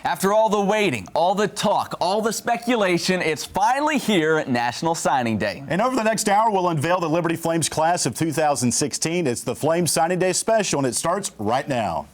After all the waiting, all the talk, all the speculation, it's finally here at National Signing Day. And over the next hour, we'll unveil the Liberty Flames class of 2016. It's the Flames Signing Day special, and it starts right now.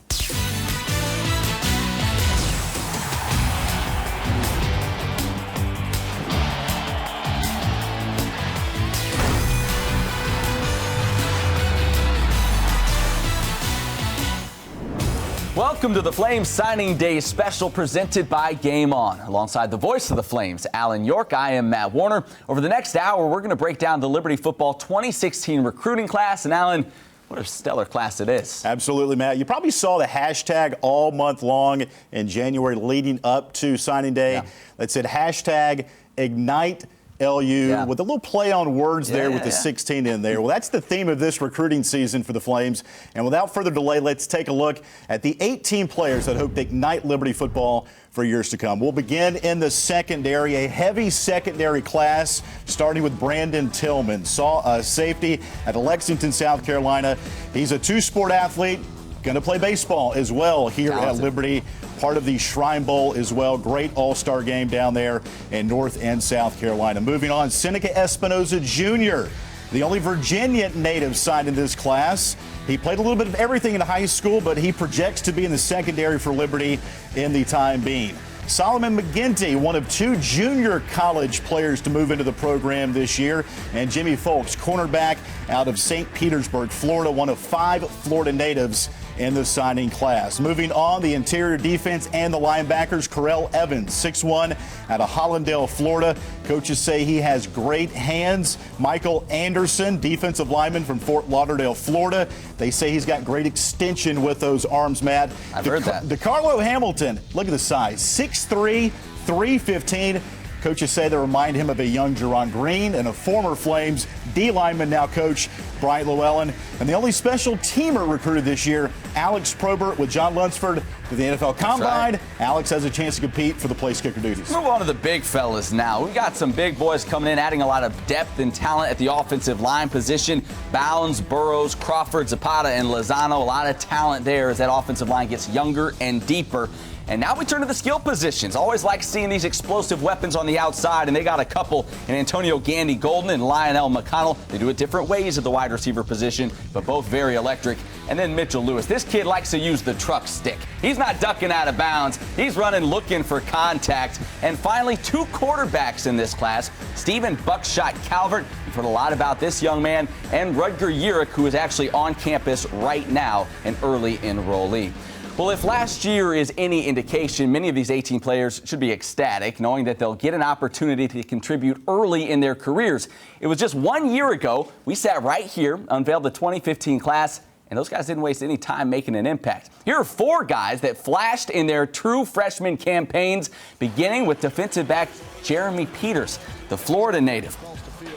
Welcome to the Flames Signing Day special presented by Game On. Alongside the voice of the Flames, Alan York, I am Matt Warner. Over the next hour, we're going to break down the Liberty Football 2016 recruiting class. And Alan, what a stellar class it is. Absolutely, Matt. You probably saw the hashtag all month long in January leading up to signing day that said hashtag Ignite LU with a little play on words there with the 16 in there. Well, that's the theme of this recruiting season for the Flames. And without further delay, let's take a look at the 18 players that hope to ignite Liberty football for years to come. We'll begin in the secondary, a heavy secondary class, starting with Brandon Tillman. Saw a safety at Lexington, South Carolina. He's a two-sport athlete, going to play baseball as well here at Liberty. Part of the Shrine Bowl as well. Great all-star game down there in North and South Carolina. Moving on, Seneca Espinoza Jr., the only Virginia native signed in this class. He played a little bit of everything in high school, but he projects to be in the secondary for Liberty in the time being. Solomon McGinty, one of two junior college players to move into the program this year. And Jimmy Folks, cornerback out of St. Petersburg, Florida, one of 5 Florida natives in the signing class. Moving on, the interior defense and the linebackers, Corell Evans, 6'1", out of Hollandale, Florida. Coaches say he has great hands. Michael Anderson, defensive lineman from Fort Lauderdale, Florida. They say he's got great extension with those arms, Matt. I've heard that. DeCarlo Hamilton, look at the size, 6'3", 315. Coaches say they remind him of a young Jerron Green and a former Flames D lineman, now coach Bryant Llewellyn. And the only special teamer recruited this year, Alex Probert with John Lunsford to the NFL Combine. Right. Alex has a chance to compete for the place kicker duties. Move on to the big fellas now. We've got some big boys coming in, adding a lot of depth and talent at the offensive line position. Bounds, Burrows, Crawford, Zapata, and Lozano. A lot of talent there as that offensive line gets younger and deeper. And now we turn to the skill positions. Always like seeing these explosive weapons on the outside, and they got a couple in Antonio Gandy Golden and Lionel McConnell. They do it different ways at the wide receiver position, but both very electric. And then Mitchell Lewis. This kid likes to use the truck stick. He's not ducking out of bounds. He's running looking for contact. And finally, 2 quarterbacks in this class. Stephen Buckshot Calvert. You've heard a lot about this young man. And Rudger Urich, who is actually on campus right now, an early enrollee. Well, if last year is any indication, many of these 18 players should be ecstatic, knowing that they'll get an opportunity to contribute early in their careers. It was just 1 year ago, we sat right here, unveiled the 2015 class, and those guys didn't waste any time making an impact. Here are 4 guys that flashed in their true freshman campaigns, beginning with defensive back Jeremy Peters, the Florida native.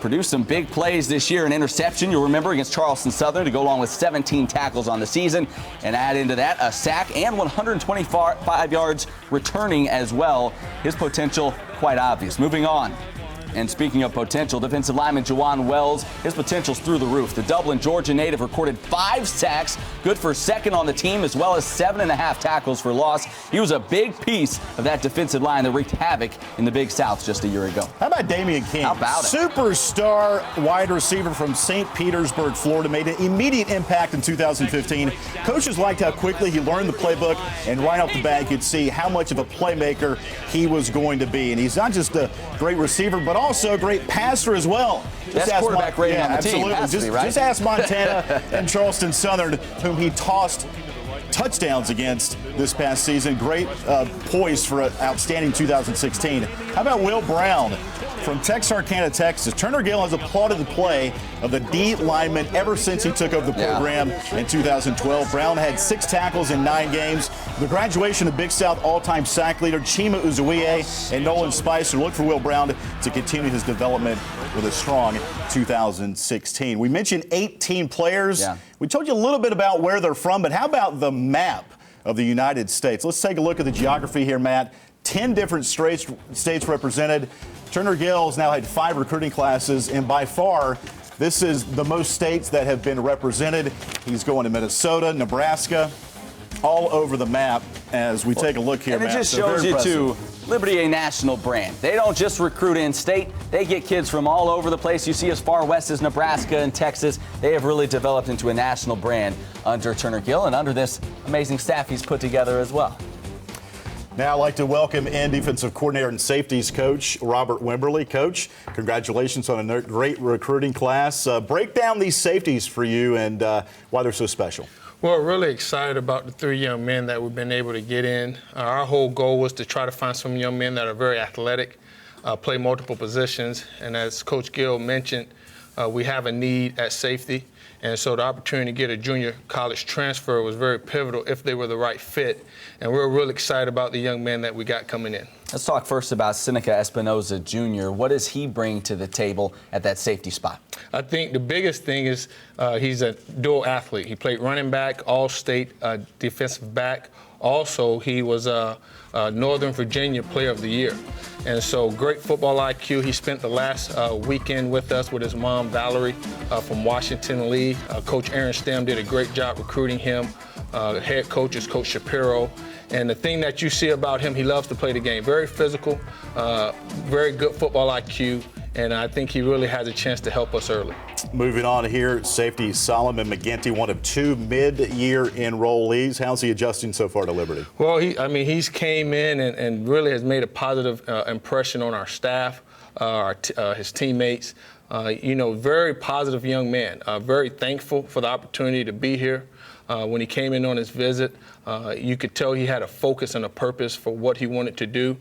Produced some big plays this year, an interception, you'll remember, against Charleston Southern to go along with 17 tackles on the season. And add into that a sack and 125 yards returning as well. His potential quite obvious. Moving on. And speaking of potential, defensive lineman Juwan Wells, his potential's through the roof. The Dublin, Georgia native recorded 5 sacks, good for second on the team, as well as 7.5 tackles for loss. He was a big piece of that defensive line that wreaked havoc in the Big South just a year ago. How about Damian King? How about it? Superstar wide receiver from St. Petersburg, Florida, made an immediate impact in 2015. Coaches liked how quickly he learned the playbook, and right off the bat, you could see how much of a playmaker he was going to be. And he's not just a great receiver, but also a great passer as well. Best quarterback rating on the team. Just ask Montana and Charleston Southern, whom he tossed touchdowns against this past season. Great poise for an outstanding 2016. How about Will Brown from Texarkana, Texas? Turner Gill has applauded the play of the D lineman ever since he took over the program in 2012. Brown had 6 tackles in 9 games. The graduation of Big South all-time sack leader Chima Uzuie and Nolan Spicer look for Will Brown to continue his development with a strong 2016. We mentioned 18 players. We told you a little bit about where they're from, but how about the map of the United States? Let's take a look at the geography here, Matt. 10 different states represented. Turner Gill has now had 5 recruiting classes, and by far, this is the most states that have been represented. He's going to Minnesota, Nebraska, all over the map as we take a look here, and it Matt. just So shows very you, impressive. too, Liberty, a national brand. They don't just recruit in state. They get kids from all over the place. You see as far west as Nebraska and Texas. They have really developed into a national brand under Turner Gill and under this amazing staff he's put together as well. Now I'd like to welcome in defensive coordinator and safeties coach Robert Wimberly. Coach, congratulations on a great recruiting class. Break down these safeties for you and why they're so special. Well, really excited about the 3 young men that we've been able to get in. Our whole goal was to try to find some young men that are very athletic, play multiple positions, and as Coach Gill mentioned, we have a need at safety. And so the opportunity to get a junior college transfer was very pivotal if they were the right fit. And we're really excited about the young man that we got coming in. Let's talk first about Seneca Espinoza Jr. What does he bring to the table at that safety spot? I think the biggest thing is he's a dual athlete. He played running back, all-state defensive back. Also, he was a Northern Virginia Player of the Year. And so great football IQ. He spent the last weekend with us with his mom, Valerie, from Washington Lee. Coach Aaron Stem did a great job recruiting him. Head coach is Coach Shapiro. And the thing that you see about him, he loves to play the game. Very physical, very good football IQ, and I think he really has a chance to help us early. Moving on here, safety Solomon McGinty, one of 2 mid-year enrollees. How's he adjusting so far to Liberty? Well, he's came in and really has made a positive impression on our staff, his teammates. Very positive young man. Very thankful for the opportunity to be here. When he came in on his visit, you could tell he had a focus and a purpose for what he wanted to do.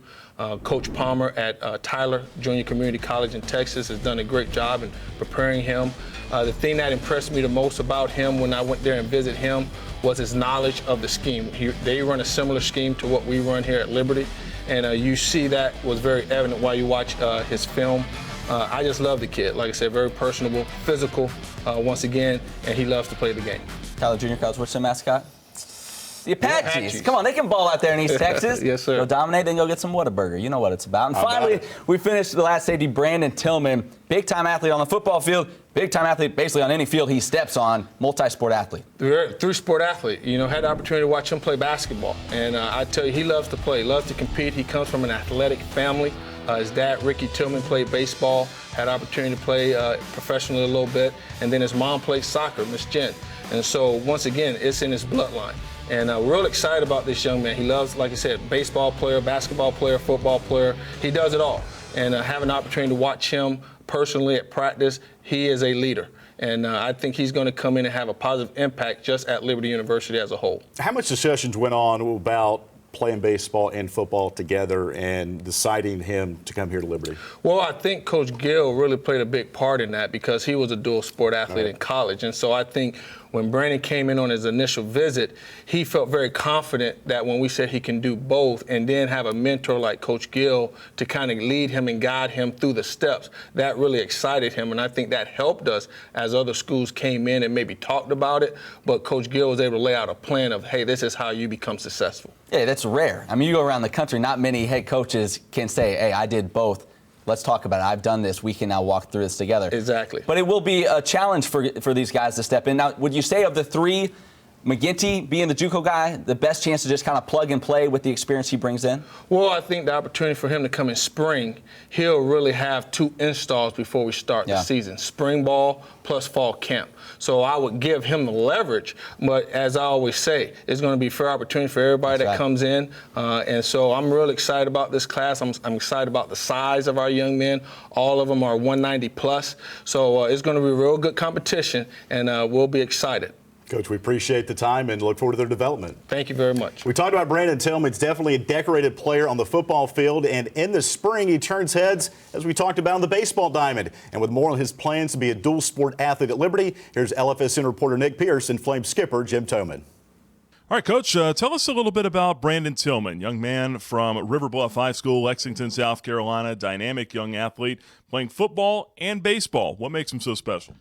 Coach Palmer at Tyler Junior Community College in Texas has done a great job in preparing him. The thing that impressed me the most about him when I went there and visited him was his knowledge of the scheme. They run a similar scheme to what we run here at Liberty, and you see that was very evident while you watch his film. I just love the kid. Like I said, very personable, physical, once again, and he loves to play the game. Tyler Junior College, what's their mascot? The Apaches. Come on, they can ball out there in East Texas. Yes, sir. Go dominate, then go get some Whataburger. You know what it's about. And finally, we finished the last safety, Brandon Tillman. Big-time athlete on the football field, big-time athlete basically on any field he steps on, multi-sport athlete. Three-sport athlete. Had the opportunity to watch him play basketball. And I tell you, he loves to play, loves to compete. He comes from an athletic family. His dad, Ricky Tillman, played baseball, had opportunity to play professionally a little bit. And then his mom played soccer, Miss Jen. And so, once again, it's in his bloodline. And we're real excited about this young man. He loves, like I said, baseball player, basketball player, football player. He does it all. And having an opportunity to watch him personally at practice, he is a leader. And I think he's going to come in and have a positive impact just at Liberty University as a whole. How much discussions went on about playing baseball and football together and deciding him to come here to Liberty? Well, I think Coach Gill really played a big part in that because he was a dual sport athlete in college. And so I think when Brandon came in on his initial visit, he felt very confident that when we said he can do both and then have a mentor like Coach Gill to kind of lead him and guide him through the steps, that really excited him. And I think that helped us as other schools came in and maybe talked about it. But Coach Gill was able to lay out a plan of, hey, this is how you become successful. Yeah, that's rare. I mean, you go around the country, not many head coaches can say, hey, I did both. Let's talk about it. I've done this. We can now walk through this together. Exactly. But it will be a challenge for these guys to step in. Now, would you say of the 3, McGinty being the JUCO guy, the best chance to just kind of plug and play with the experience he brings in? Well, I think the opportunity for him to come in spring, he'll really have 2 installs before we start the season, spring ball plus fall camp. So I would give him the leverage, but as I always say, it's going to be fair opportunity for everybody that comes in. And so I'm really excited about this class. I'm excited about the size of our young men. All of them are 190 plus. So it's going to be a real good competition, and we'll be excited. Coach, we appreciate the time and look forward to their development. Thank you very much. We talked about Brandon Tillman. He's definitely a decorated player on the football field, and in the spring he turns heads, as we talked about, on the baseball diamond. And with more on his plans to be a dual sport athlete at Liberty, here's LFSN reporter Nick Pierce and Flame skipper Jim Toman. All right, Coach, tell us a little bit about Brandon Tillman, young man from River Bluff High School, Lexington, South Carolina, dynamic young athlete, playing football and baseball. What makes him so special?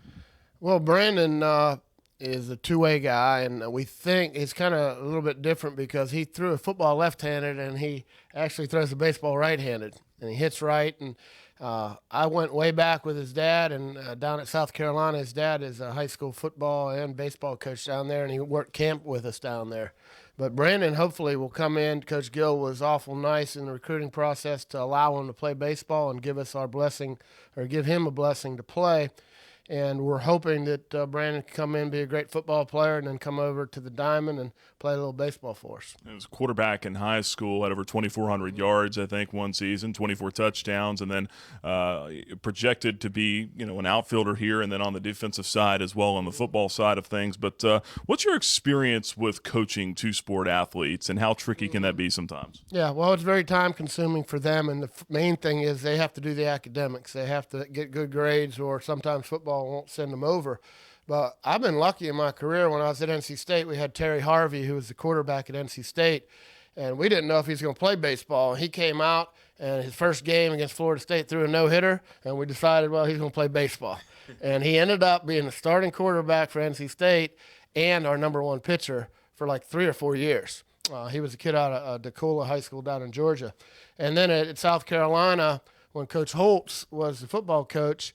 Well, Brandon is a two-way guy, and we think he's kind of a little bit different because he threw a football left-handed and he actually throws the baseball right-handed, and he hits right. And I went way back with his dad, and down at South Carolina, his dad is a high school football and baseball coach down there, and he worked camp with us down there. But Brandon hopefully will come in. Coach Gill was awful nice in the recruiting process to allow him to play baseball and give us our blessing, or give him a blessing to play. And we're hoping that Brandon can come in, be a great football player, and then come over to the Diamond and play a little baseball for us. He was a quarterback in high school, had over 2,400 yards, I think, one season, 24 touchdowns, and then projected to be, an outfielder here and then on the defensive side as well on the football side of things. But what's your experience with coaching two-sport athletes, and how tricky can that be sometimes? Yeah, well, it's very time-consuming for them, and the main thing is they have to do the academics. They have to get good grades, or sometimes football won't send them over. But I've been lucky in my career. When I was at NC State, we had Terry Harvey, who was the quarterback at NC State, and we didn't know if he was going to play baseball. He came out, and his first game against Florida State threw a no-hitter, and we decided, well, he's going to play baseball. And he ended up being the starting quarterback for NC State and our number one pitcher for like 3 or 4 years. He was a kid out of DeCola High School down in Georgia. And then at South Carolina, when Coach Holtz was the football coach,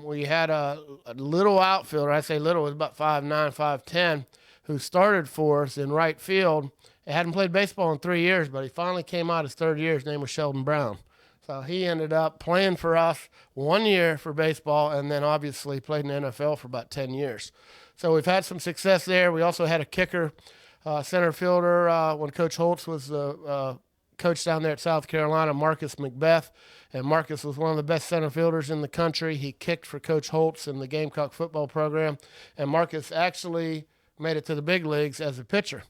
we had a little outfielder. I say little, it was about 5'9", 5'10", who started for us in right field. He hadn't played baseball in 3 years, but he finally came out his third year. His name was Sheldon Brown. So he ended up playing for us 1 year for baseball, and then obviously played in the NFL for about 10 years. So we've had some success there. We also had a kicker, center fielder, when Coach Holtz was the coach down there at South Carolina, Marcus Macbeth. And Marcus was one of the best center fielders in the country. He kicked for Coach Holtz in the Gamecock football program. And Marcus actually made it to the big leagues as a pitcher.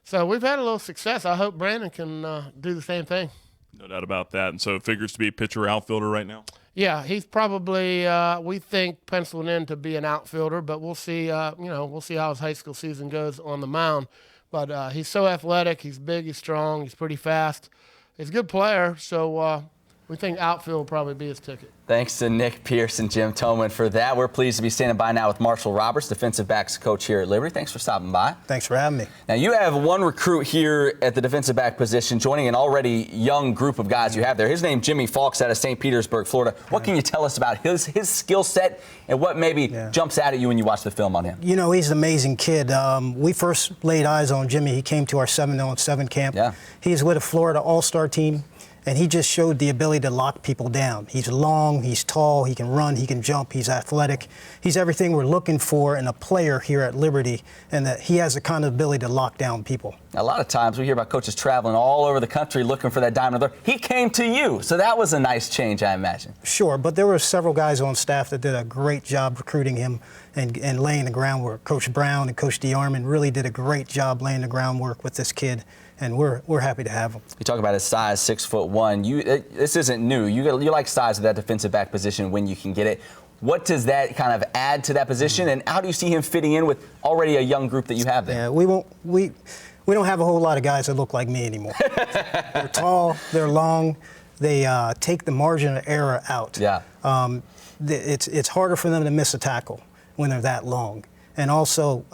So we've had a little success. I hope Brandon can do the same thing. No doubt about that. And so it figures to be a pitcher outfielder right now? Yeah, he's probably, we think, penciling in to be an outfielder, but we'll see, we'll see how his high school season goes on the mound. But he's so athletic. He's big, he's strong, he's pretty fast. He's a good player, so we think outfield will probably be his ticket. Thanks to Nick Pierce and Jim Toman for that. We're pleased to be standing by now with Marshall Roberts, defensive backs coach here at Liberty. Thanks for stopping by. Thanks for having me. Now, you have one recruit here at the defensive back position, joining an already young group of guys you have there. His name, Jimmy Falks, out of St. Petersburg, Florida. What can you tell us about his skill set and what maybe jumps out at you when you watch the film on him? He's an amazing kid. We first laid eyes on Jimmy. He came to our 7-on-7 camp. Yeah. He's with a Florida All-Star team. And he just showed the ability to lock people down. He's long, he's tall, he can run, he can jump, he's athletic. He's everything we're looking for in a player here at Liberty, and that he has the kind of ability to lock down people. A lot of times we hear about coaches traveling all over the country looking for that diamond in the rough. He came to you, so that was a nice change, I imagine. Sure, but there were several guys on staff that did a great job recruiting him and laying the groundwork. Coach Brown and Coach DeArmond really did a great job laying the groundwork with this kid. And we're happy to have him. You talk about his size, 6'1". This isn't new. You like size at that defensive back position when you can get it. What does that kind of add to that position, and how do you see him fitting in with already a young group that you have there? Yeah, we don't have a whole lot of guys that look like me anymore. They're tall, they're long, they take the margin of error out. Yeah. It's harder for them to miss a tackle when they're that long, and also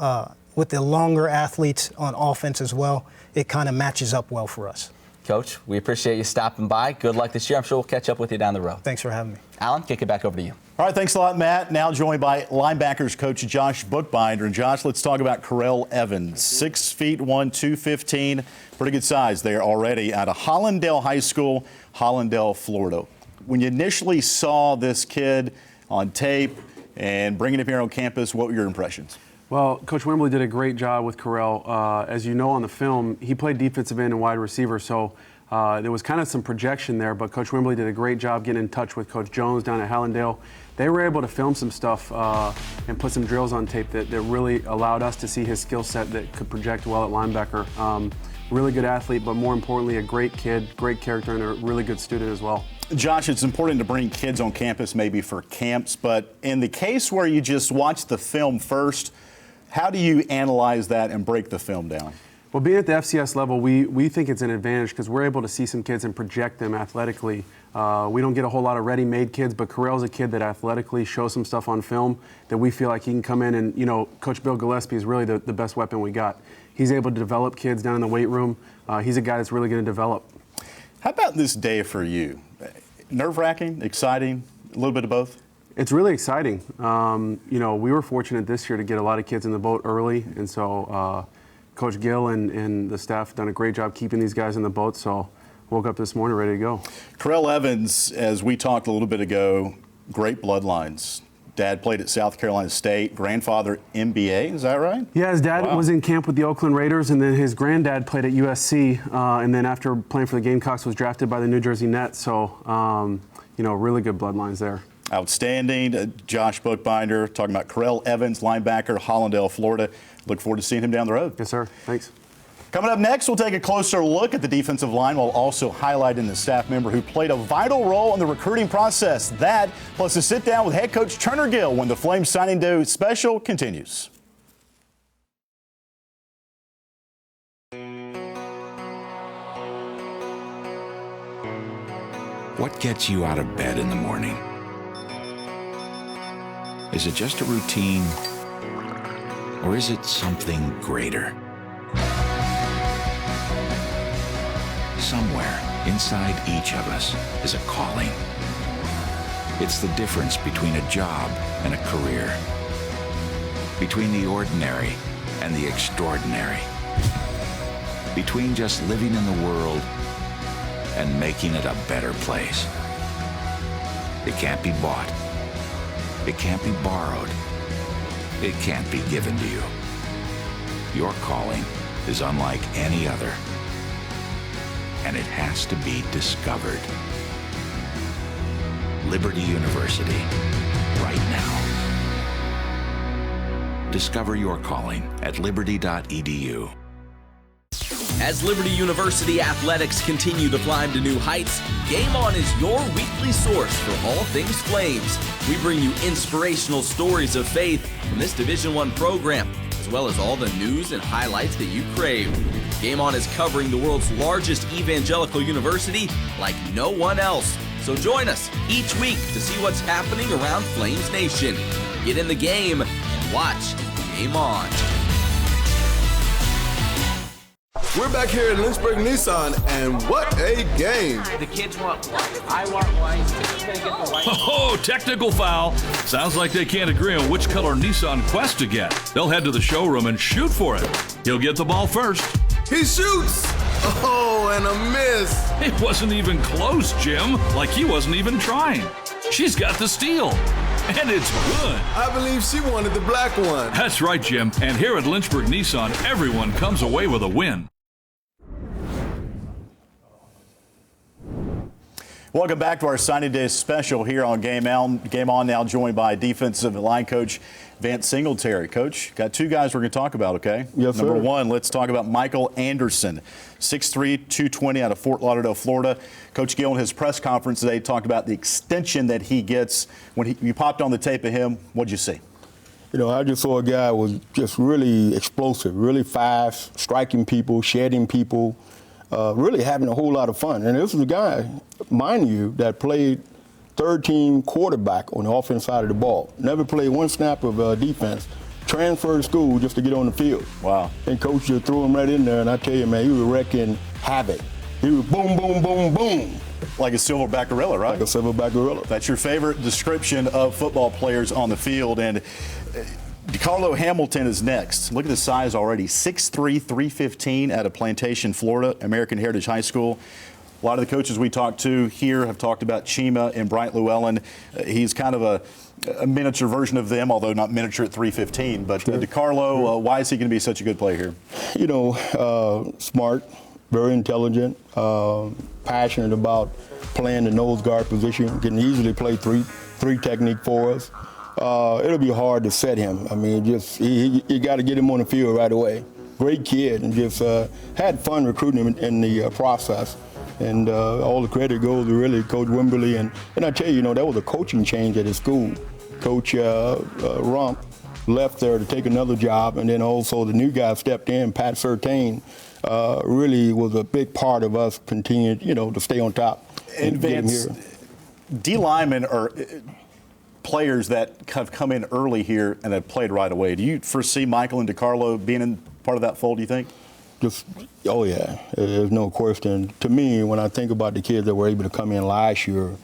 with the longer athletes on offense as well, it kind of matches up well for us. Coach, we appreciate you stopping by. Good luck this year. I'm sure we'll catch up with you down the road. Thanks for having me. Alan, kick it back over to you. All right, thanks a lot, Matt. Now joined by linebackers coach Josh Bookbinder. And Josh, let's talk about Carell Evans. 6'1", 215. Pretty good size there already out of Hollandale High School, Hollandale, Florida. When you initially saw this kid on tape and bringing him here on campus, what were your impressions? Well, Coach Wembley did a great job with Carell. As you know on the film, he played defensive end and wide receiver, so there was kind of some projection there, but Coach Wembley did a great job getting in touch with Coach Jones down at Hallandale. They were able to film some stuff and put some drills on tape that really allowed us to see his skill set that could project well at linebacker. Really good athlete, but more importantly, a great kid, great character, and a really good student as well. Josh, it's important to bring kids on campus maybe for camps, but in the case where you just watch the film first, how do you analyze that and break the film down? Well, being at the FCS level, we think it's an advantage because we're able to see some kids and project them athletically. We don't get a whole lot of ready-made kids, but Carell's a kid that athletically shows some stuff on film that we feel like he can come in and, Coach Bill Gillespie is really the best weapon we got. He's able to develop kids down in the weight room. He's a guy that's really going to develop. How about this day for you? Nerve-wracking, exciting, a little bit of both? It's really exciting. We were fortunate this year to get a lot of kids in the boat early, and so, Coach Gill and the staff have done a great job keeping these guys in the boat. So woke up this morning ready to go. Correll Evans, as we talked a little bit ago, great bloodlines. Dad played at South Carolina State, grandfather NBA, is that right? Yeah, his dad was in camp with the Oakland Raiders, and then his granddad played at USC, and then after playing for the Gamecocks was drafted by the New Jersey Nets. So, really good bloodlines there. Outstanding. Josh Bookbinder talking about Corell Evans, linebacker, Hollandale, Florida. Look forward to seeing him down the road. Yes, sir. Thanks. Coming up next, we'll take a closer look at the defensive line while also highlighting the staff member who played a vital role in the recruiting process. That, plus a sit-down with head coach Turner Gill when the Flames signing day special continues. What gets you out of bed in the morning? Is it just a routine, or is it something greater? Somewhere inside each of us is a calling. It's the difference between a job and a career, between the ordinary and the extraordinary, between just living in the world and making it a better place. It can't be bought. It can't be borrowed. It can't be given to you. Your calling is unlike any other, and it has to be discovered. Liberty University, right now. Discover your calling at liberty.edu. As Liberty University athletics continue to climb to new heights, Game On is your weekly source for all things Flames. We bring you inspirational stories of faith from this Division I program, as well as all the news and highlights that you crave. Game On is covering the world's largest evangelical university like no one else. So join us each week to see what's happening around Flames Nation. Get in the game and watch Game On. We're back here at Lynchburg Nissan, and what a game. The kids want white. I want white. Can I get the white? Oh, technical foul. Sounds like they can't agree on which color Nissan Quest to get. They'll head to the showroom and shoot for it. He'll get the ball first. He shoots. Oh, and a miss. It wasn't even close, Jim. Like he wasn't even trying. She's got the steal. And it's good. I believe she wanted the black one. That's right, Jim. And here at Lynchburg Nissan, everyone comes away with a win. Welcome back to our signing day special here on Game On, now joined by defensive line coach Vance Singletary. Coach, got two guys we're going to talk about, okay? Yes, sir. Number one, let's talk about Michael Anderson, 6'3", 220 out of Fort Lauderdale, Florida. Coach Gill in his press conference today talked about the extension that he gets. When you popped on the tape of him, what'd you see? You know, I just saw a guy who was just really explosive, really fast, striking people, shedding people, really having a whole lot of fun. And this is a guy, mind you, that played third-team quarterback on the offense side of the ball. Never played one snap of defense. Transferred school just to get on the field. Wow. And coach just threw him right in there, and I tell you, man, he was wrecking havoc. He was boom, boom, boom, boom. Like a silverback gorilla, right? Like a silverback gorilla. That's your favorite description of football players on the field. And DeCarlo Hamilton is next. Look at the size already. 6'3", 315 out of Plantation, Florida, American Heritage High School. A lot of the coaches we talked to here have talked about Chima and Bryant Llewellyn. He's kind of a miniature version of them, although not miniature at 315. But sure. DeCarlo, why is he going to be such a good player here? You know, smart, very intelligent, passionate about playing the nose guard position, can easily play three technique for us. It'll be hard to set him. I mean, just you got to get him on the field right away. Great kid, and just had fun recruiting him in the process. And all the credit goes to really Coach Wimberly. And I tell you, that was a coaching change at his school. Coach Rump left there to take another job, and then also the new guy stepped in, Pat Surtain, really was a big part of us continuing, to stay on top. And Vance, D linemen are players that have come in early here and have played right away. Do you foresee Michael and DeCarlo being in part of that fold, do you think? Oh, yeah. There's no question. To me, when I think about the kids that were able to come in last year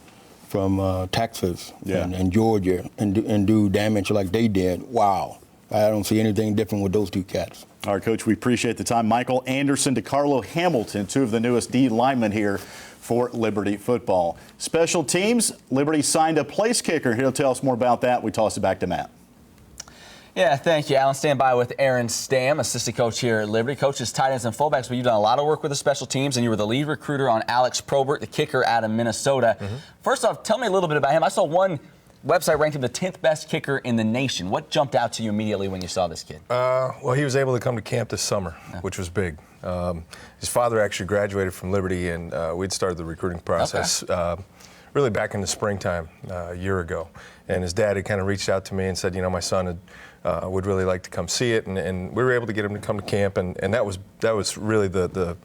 from Texas and Georgia and do damage like they did, wow. I don't see anything different with those two cats. All right, Coach, we appreciate the time. Michael Anderson, DeCarlo Hamilton, two of the newest D linemen here for Liberty football. Special teams, Liberty signed a place kicker. He'll tell us more about that. We toss it back to Matt. Yeah, thank you, Alan. Stand by with Aaron Stam, assistant coach here at Liberty. Coaches, tight ends, and fullbacks, but you've done a lot of work with the special teams, and you were the lead recruiter on Alex Probert, the kicker out of Minnesota. First off, tell me a little bit about him. I saw one website ranked him the 10th best kicker in the nation. What jumped out to you immediately when you saw this kid? Well, he was able to come to camp this summer, which was big. His father actually graduated from Liberty, and we'd started the recruiting process really back in the springtime a year ago. And his dad had kind of reached out to me and said, you know, my son would really like to come see it, and we were able to get him to come to camp, and that was really the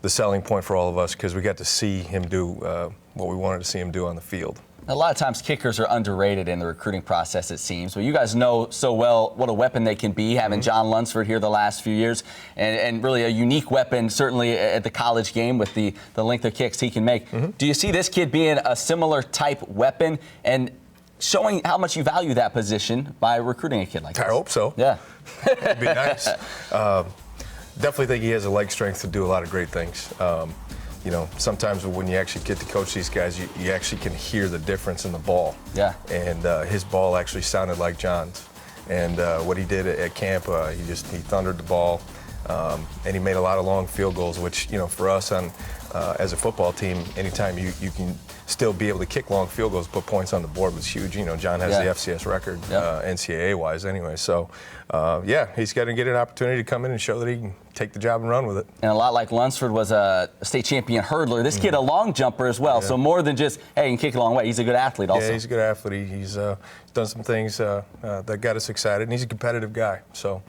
selling point for all of us, because we got to see him do what we wanted to see him do on the field. A lot of times kickers are underrated in the recruiting process, it seems. Well, you guys know so well what a weapon they can be, having John Lunsford here the last few years, and really a unique weapon, certainly at the college game with the length of kicks he can make. Do you see this kid being a similar type weapon and showing how much you value that position by recruiting a kid like this? I hope so. Yeah. It'd be nice. Definitely think he has the leg strength to do a lot of great things. You know, sometimes when you actually get to coach these guys, you actually can hear the difference in the ball. Yeah. And his ball actually sounded like John's. And what he did at camp, he thundered the ball, and he made a lot of long field goals, which, you know, for us as a football team, anytime you can still be able to kick long field goals, put points on the board was huge. You know, John has the FCS record, NCAA-wise anyway. So, he's got to get an opportunity to come in and show that he can take the job and run with it. And a lot like Lunsford was a state champion hurdler. This kid a long jumper as well. So more than just, hey, he can kick a long way. He's a good athlete also. Yeah, he's a good athlete. He's done some things that got us excited, and he's a competitive guy. So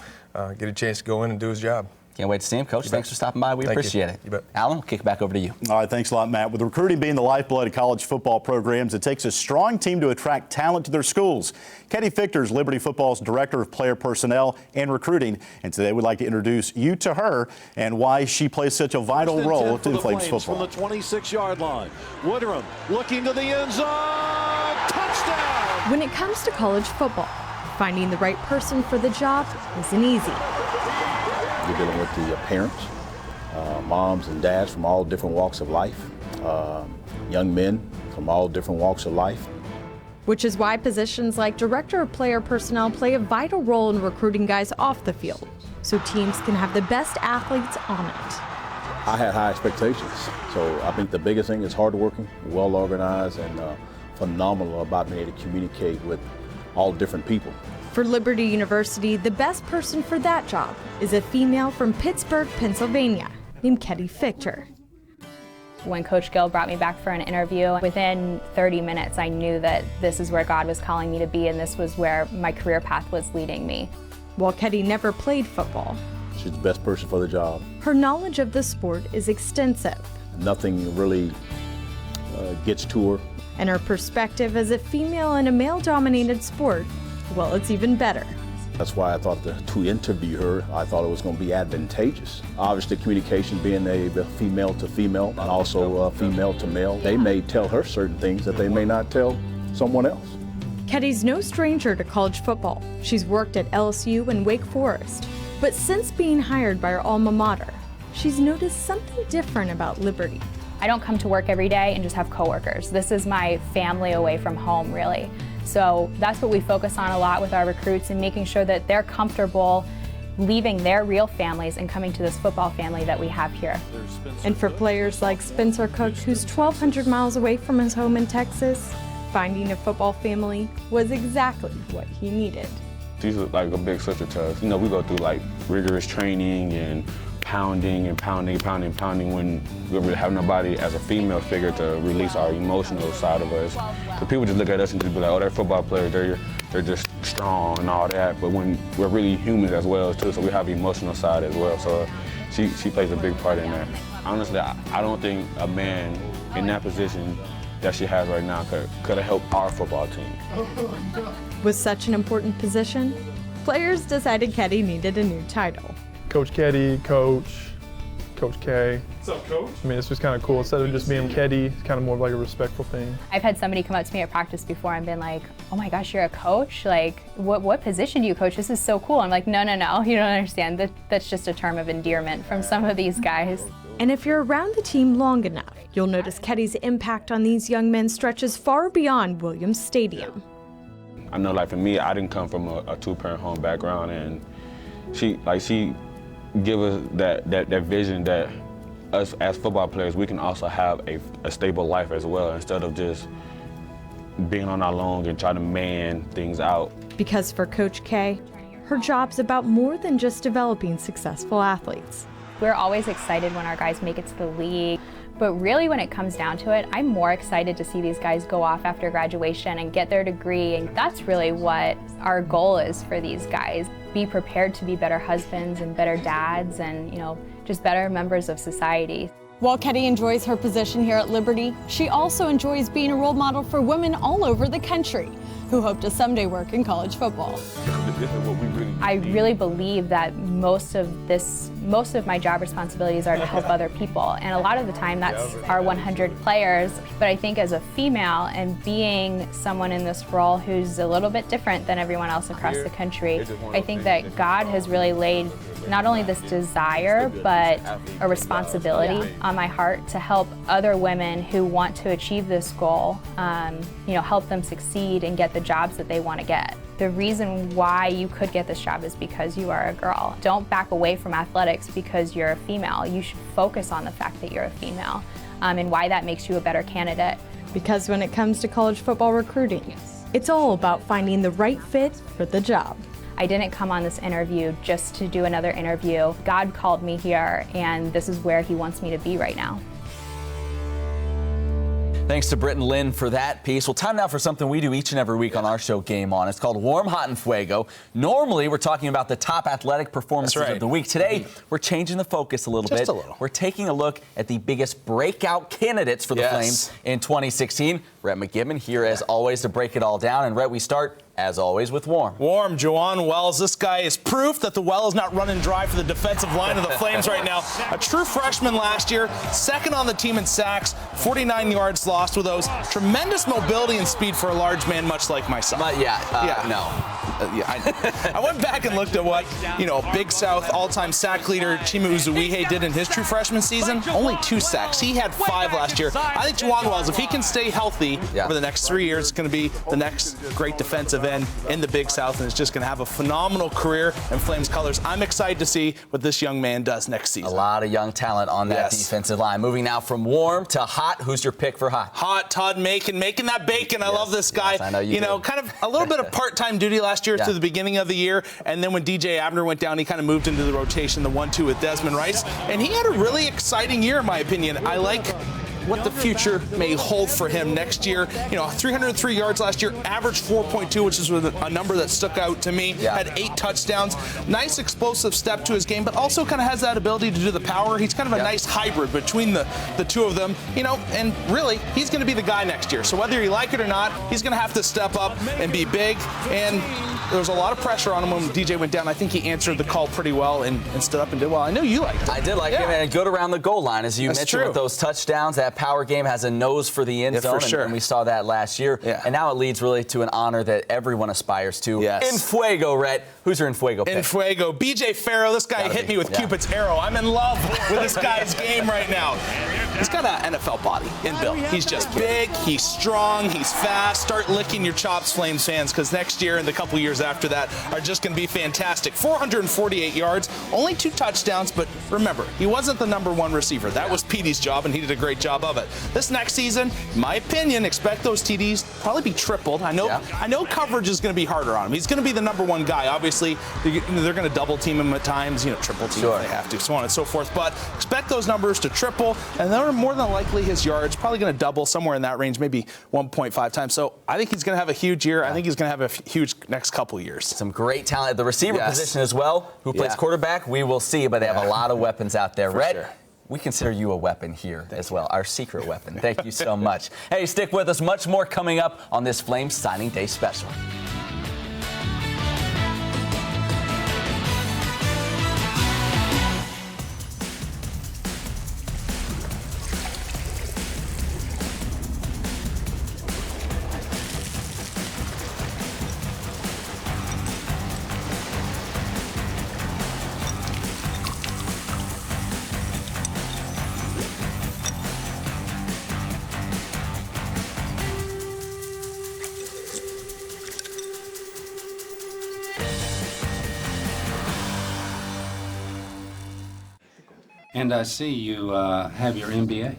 get a chance to go in and do his job. Can't wait to see him, Coach. Thanks for stopping by. We appreciate it. You bet. Alan, we'll kick it back over to you. All right, thanks a lot, Matt. With recruiting being the lifeblood of college football programs, it takes a strong team to attract talent to their schools. Katie Fichter is Liberty Football's Director of Player Personnel and Recruiting, and today we'd like to introduce you to her and why she plays such a vital role in Flames football. From the 26-yard line, Woodrum looking to the end zone, touchdown! When it comes to college football, finding the right person for the job isn't easy. You're dealing with the parents, moms and dads from all different walks of life, young men from all different walks of life. Which is why positions like Director of Player Personnel play a vital role in recruiting guys off the field, so teams can have the best athletes on it. I had high expectations, so I think the biggest thing is hardworking, well organized, and phenomenal about being able to communicate with all different people. For Liberty University, the best person for that job is a female from Pittsburgh, Pennsylvania, named Katie Fichter. When Coach Gill brought me back for an interview, within 30 minutes I knew that this is where God was calling me to be, and this was where my career path was leading me. While Katie never played football, she's the best person for the job. Her knowledge of the sport is extensive. Nothing really gets to her. And her perspective as a female in a male-dominated sport, well, it's even better. That's why I thought to interview her, I thought it was going to be advantageous. Obviously, communication being a female to female and also female to male, they may tell her certain things that they may not tell someone else. Katie's no stranger to college football. She's worked at LSU and Wake Forest. But since being hired by her alma mater, she's noticed something different about Liberty. I don't come to work every day and just have coworkers. This is my family away from home, really. So that's what we focus on a lot with our recruits, and making sure that they're comfortable leaving their real families and coming to this football family that we have here. And for players like Spencer Cook, who's 1,200 miles away from his home in Texas, finding a football family was exactly what he needed. She's like a big sister to us. You know, we go through like rigorous training and pounding when we really have nobody as a female figure to release our emotional side of us. So people just look at us and just be like, oh, they're football players, they're just strong and all that. But when we're really humans as well too, so we have the emotional side as well. So she plays a big part in that. Honestly, I don't think a man in that position that she has right now could have helped our football team. With such an important position, players decided Katie needed a new title. Coach Katie, Coach, Coach K. What's up, Coach? I mean, it's just kind of cool. Instead of just being Keddy, it's kind of more of like a respectful thing. I've had somebody come up to me at practice before and been like, oh my gosh, you're a coach? Like, what position do you coach? This is so cool. I'm like, no, you don't understand. That's just a term of endearment from some of these guys. And if you're around the team long enough, you'll notice Keddy's impact on these young men stretches far beyond Williams Stadium. I know, like for me, I didn't come from a two-parent home background, and she give us that vision that us as football players, we can also have a stable life as well, instead of just being on our own and trying to man things out. Because for Coach K, her job's about more than just developing successful athletes. We're always excited when our guys make it to the league, but really when it comes down to it, I'm more excited to see these guys go off after graduation and get their degree, and that's really what our goal is for these guys. Be prepared to be better husbands and better dads and, just better members of society. While Keddy enjoys her position here at Liberty, she also enjoys being a role model for women all over the country who hope to someday work in college football. I really believe that most of my job responsibilities are to help other people, and a lot of the time that's our 100 players. But I think as a female and being someone in this role who's a little bit different than everyone else across the country, I think that God has really laid not only this desire, but a responsibility on my heart to help other women who want to achieve this goal, help them succeed and get the jobs that they want to get. The reason why you could get this job is because you are a girl. Don't back away from athletics because you're a female. You should focus on the fact that you're a female and why that makes you a better candidate. Because when it comes to college football recruiting, it's all about finding the right fit for the job. I didn't come on this interview just to do another interview. God called me here, and this is where He wants me to be right now. Thanks to Britt and Lynn for that piece. Well, time now for something we do each and every week on our show, Game On. It's called Warm, Hot, and Fuego. Normally, we're talking about the top athletic performances of the week. Today, we're changing the focus a little bit. We're taking a look at the biggest breakout candidates for the Flames in 2016. Rhett McGibbon here, as always, to break it all down. And Rhett, we start, as always, with Warm. Warm, Juwan Wells. This guy is proof that the well is not running dry for the defensive line of the Flames right now. A true freshman last year, second on the team in sacks, 49 yards lost with those. Tremendous mobility and speed for a large man, much like myself. I went back and looked at what, Big South all-time sack leader Chima Uzuihe did in his true freshman season. Only 2 sacks. He had 5 last year. I think Juwan Wells, if he can stay healthy over the next 3 years, is going to be the next great defensive end in the Big South, and is just going to have a phenomenal career in Flames colors. I'm excited to see what this young man does next season. A lot of young talent on that defensive line. Moving now from warm to hot. Who's your pick for hot? Hot, Todd Makin, making that bacon. I love this guy. I know you do. Kind of a little bit of part-time duty last year through the beginning of the year, and then when DJ Abner went down, he kind of moved into the rotation, the 1-2 with Desmond Rice, and he had a really exciting year, in my opinion. I like what the future may hold for him next year. 303 yards last year, average 4.2, which is a number that stuck out to me. Had 8 touchdowns. Nice explosive step to his game, but also kind of has that ability to do the power. He's kind of a nice hybrid between the two of them, and really, he's going to be the guy next year. So whether you like it or not, he's going to have to step up and be big, and there was a lot of pressure on him when DJ went down. I think he answered the call pretty well and stood up and did well. I know you liked him. I did like him, and good around the goal line. As you mentioned with those touchdowns, that power game has a nose for the end zone, and we saw that last year. And now it leads really to an honor that everyone aspires to. In Fuego, Rhett. Who's your In Fuego pick? In Fuego. BJ Farrow. This guy hit me with Cupid's arrow. I'm in love with this guy's game right now. He's got an NFL body in build. He's just big, he's strong, he's fast. Start licking your chops, Flames fans, because next year and the couple years after that are just going to be fantastic. 448 yards, only 2 touchdowns, but remember, he wasn't the #1 receiver. That was Petey's job, and he did a great job of it. This next season, in my opinion, expect those TDs to probably be tripled. I know coverage is going to be harder on him. He's going to be the #1 guy. Obviously, they're going to double team him at times, triple team if they have to, so on and so forth. But expect those numbers to triple, and then more than likely his yards probably going to double somewhere in that range, maybe 1.5 times. So I think he's going to have a huge year. I think he's going to have a huge next couple years. Some great talent at the receiver position as well. Who plays quarterback? We will see, but they have a lot of weapons out there. Rhett, we consider you a weapon here as well, our secret weapon. Thank you so much. Hey, stick with us. Much more coming up on this Flames Signing Day special. And I see you have your MBA.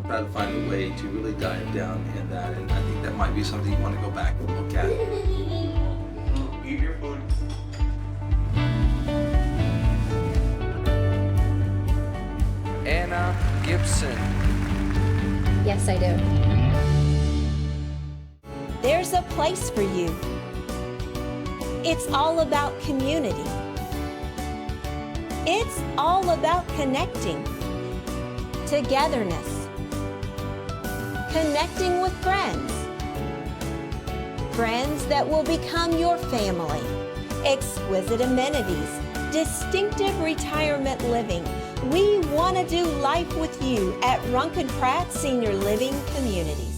Try to find a way to really dive down in that, and I think that might be something you want to go back and look at. Eat your food. Anna Gibson. Yes, I do. There's a place for you. It's all about community. It's all about connecting, togetherness, connecting with friends, friends that will become your family, exquisite amenities, distinctive retirement living. We want to do life with you at Runken Pratt Senior Living Communities.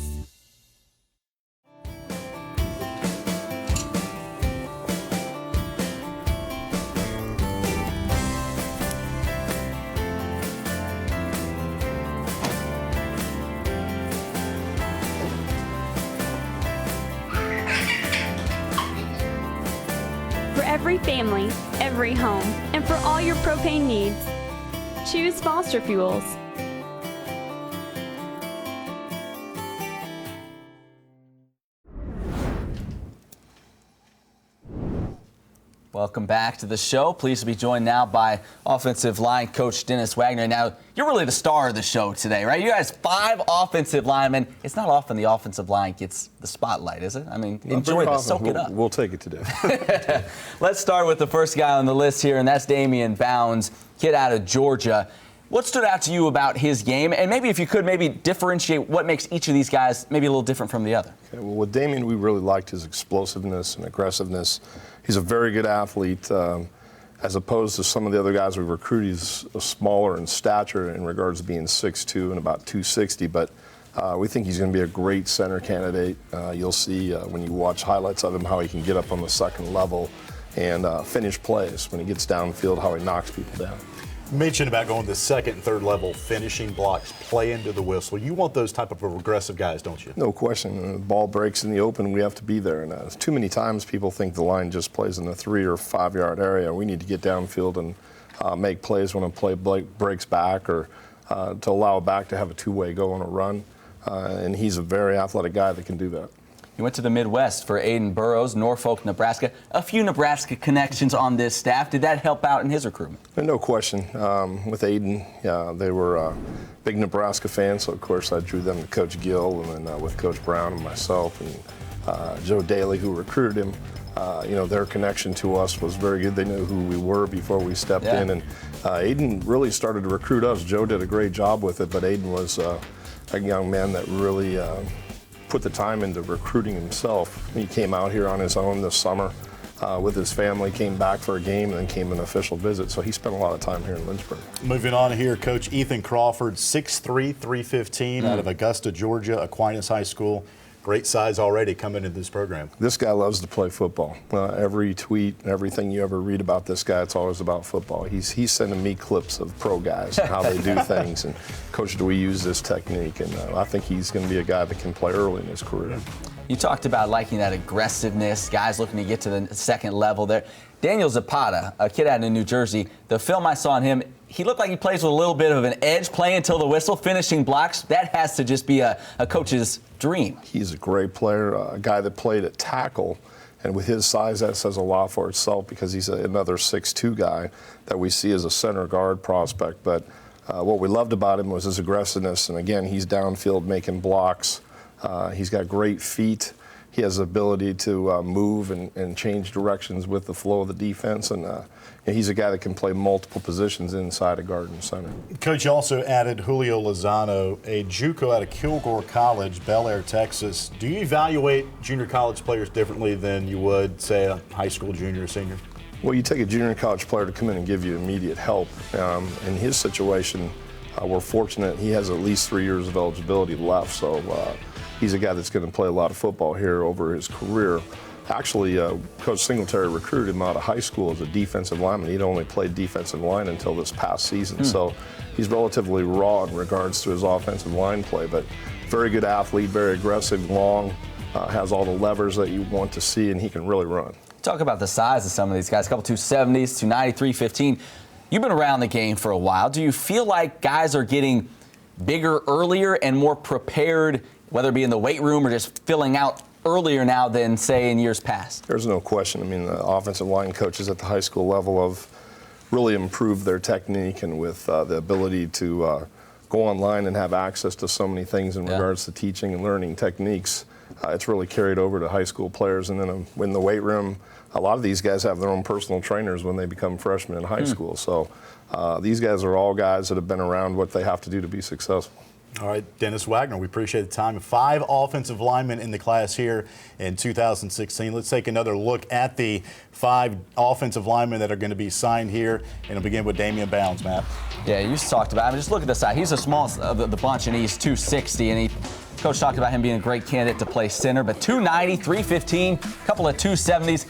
For every family, every home, and for all your propane needs, choose Foster Fuels. Welcome back to the show. Pleased to be joined now by offensive line coach Dennis Wagner. Now, you're really the star of the show today, right? You guys 5 offensive linemen. It's not often the offensive line gets the spotlight, is it? I mean, enjoy it, soak it up. We'll take it today. Let's start with the first guy on the list here, and that's Damian Bounds, kid out of Georgia. What stood out to you about his game? And maybe if you could maybe differentiate what makes each of these guys maybe a little different from the other. Okay, well, with Damian, we really liked his explosiveness and aggressiveness. He's a very good athlete. As opposed to some of the other guys we recruited, he's smaller in stature in regards to being 6'2" and about 260. But we think he's going to be a great center candidate. You'll see when you watch highlights of him how he can get up on the second level and finish plays. When he gets downfield, how he knocks people down. You mentioned about going to the second and third level, finishing blocks, play into the whistle. You want those type of aggressive guys, don't you? No question. When the ball breaks in the open, we have to be there. And too many times people think the line just plays in the 3 or 5 yard area. We need to get downfield and make plays when a play breaks back or to allow a back to have a two-way go on a run. And he's a very athletic guy that can do that. You went to the Midwest for Aiden Burrows, Norfolk, Nebraska. A few Nebraska connections on this staff. Did that help out in his recruitment? No question. With Aiden, they were big Nebraska fans, so of course I drew them to Coach Gill, and then with Coach Brown and myself and Joe Daly, who recruited him. Their connection to us was very good. They knew who we were before we stepped in, and Aiden really started to recruit us. Joe did a great job with it, but Aiden was a young man that really put the time into recruiting himself. He came out here on his own this summer with his family, came back for a game, and then came an official visit. So he spent a lot of time here in Lynchburg. Moving on here, Coach Ethan Crawford, 6'3", 315, out of Augusta, Georgia, Aquinas High School. Great size already coming into this program. This guy loves to play football. Every tweet, everything you ever read about this guy, it's always about football. He's sending me clips of pro guys and how they do things. And, Coach, do we use this technique? And I think he's going to be a guy that can play early in his career. You talked about liking that aggressiveness, guys looking to get to the second level there. Daniel Zapata, a kid out of New Jersey, the film I saw on him, he looked like he plays with a little bit of an edge, playing until the whistle, finishing blocks. That has to just be a coach's dream. He's a great player, a guy that played at tackle. And with his size, that says a lot for itself because he's another 6'2" guy that we see as a center guard prospect. But what we loved about him was his aggressiveness. And again, he's downfield making blocks. He's got great feet. He has the ability to move and change directions with the flow of the defense. And he's a guy that can play multiple positions inside a guard and center. Coach, you also added Julio Lozano, a JUCO out of Kilgore College, Bel Air, Texas. Do you evaluate junior college players differently than you would, say, a high school junior or senior? Well, you take a junior college player to come in and give you immediate help. In his situation, we're fortunate he has at least 3 years of eligibility left. So he's a guy that's going to play a lot of football here over his career. Actually, Coach Singletary recruited him out of high school as a defensive lineman. He'd only played defensive line until this past season. So he's relatively raw in regards to his offensive line play, but very good athlete, very aggressive, long, has all the levers that you want to see, and he can really run. Talk about the size of some of these guys. A couple 270s, 290, 315. You've been around the game for a while. Do you feel like guys are getting bigger earlier and more prepared, whether it be in the weight room or just filling out earlier now than, say, in years past? There's no question. I mean, the offensive line coaches at the high school level have really improved their technique, and with the ability to go online and have access to so many things in regards to teaching and learning techniques, it's really carried over to high school players. And then in the weight room, a lot of these guys have their own personal trainers when they become freshmen in high school. So these guys are all guys that have been around what they have to do to be successful. All right, Dennis Wagner, we appreciate the time. 5 offensive linemen in the class here in 2016. Let's take another look at the 5 offensive linemen that are going to be signed here, and it'll begin with Damian Bounds, Matt. Yeah, you just talked about him. Just look at the side. He's the smallest of the bunch, and he's 260, and Coach talked about him being a great candidate to play center, but 290, 315, a couple of 270s.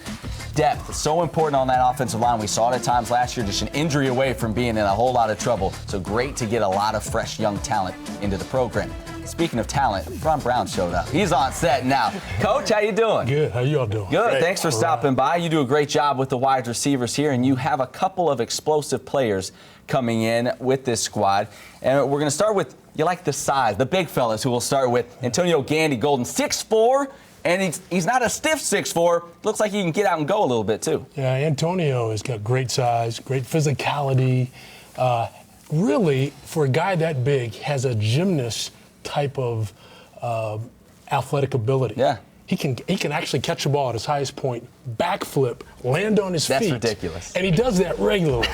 Depth is so important on that offensive line. We saw it at times last year, just an injury away from being in a whole lot of trouble. So great to get a lot of fresh young talent into the program. Speaking of talent, Ron Brown showed up. He's on set now. Coach, how you doing? Good. How you all doing? Good. Great. Thanks for stopping by. You do a great job with the wide receivers here, and you have a couple of explosive players coming in with this squad. And we're going to start with, you like the size, the big fellas who we'll start with. Antonio Gandy Golden, 6'4", and he's not a stiff 6'4". Looks like he can get out and go a little bit, too. Yeah, Antonio has got great size, great physicality. Really, for a guy that big, has a gymnast type of athletic ability. Yeah. He can actually catch a ball at his highest point, backflip, land on his feet. That's ridiculous. And he does that regularly.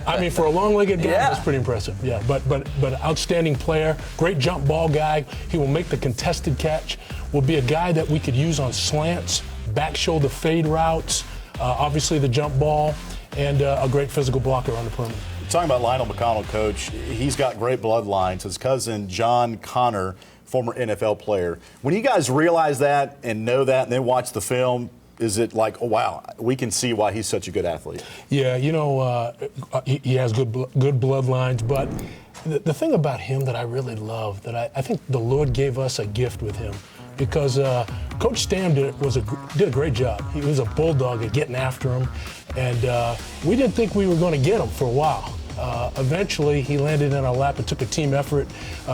I mean, for a long-legged guy, that's pretty impressive. Yeah, but outstanding player, great jump ball guy. He will make the contested catch. Will be a guy that we could use on slants, back shoulder fade routes, obviously the jump ball, and a great physical blocker on the perimeter. Talking about Lionel McConnell, Coach, he's got great bloodlines. His cousin, John Connor, former NFL player. When you guys realize that and know that and then watch the film, is it like, oh, wow, we can see why he's such a good athlete? Yeah, you know, he has good bloodlines, but the thing about him that I really love, that I think the Lord gave us a gift with him, because Coach Stam did a great job. He was a bulldog at getting after him, and we didn't think we were going to get him for a while. Eventually, he landed in our lap. It took a team effort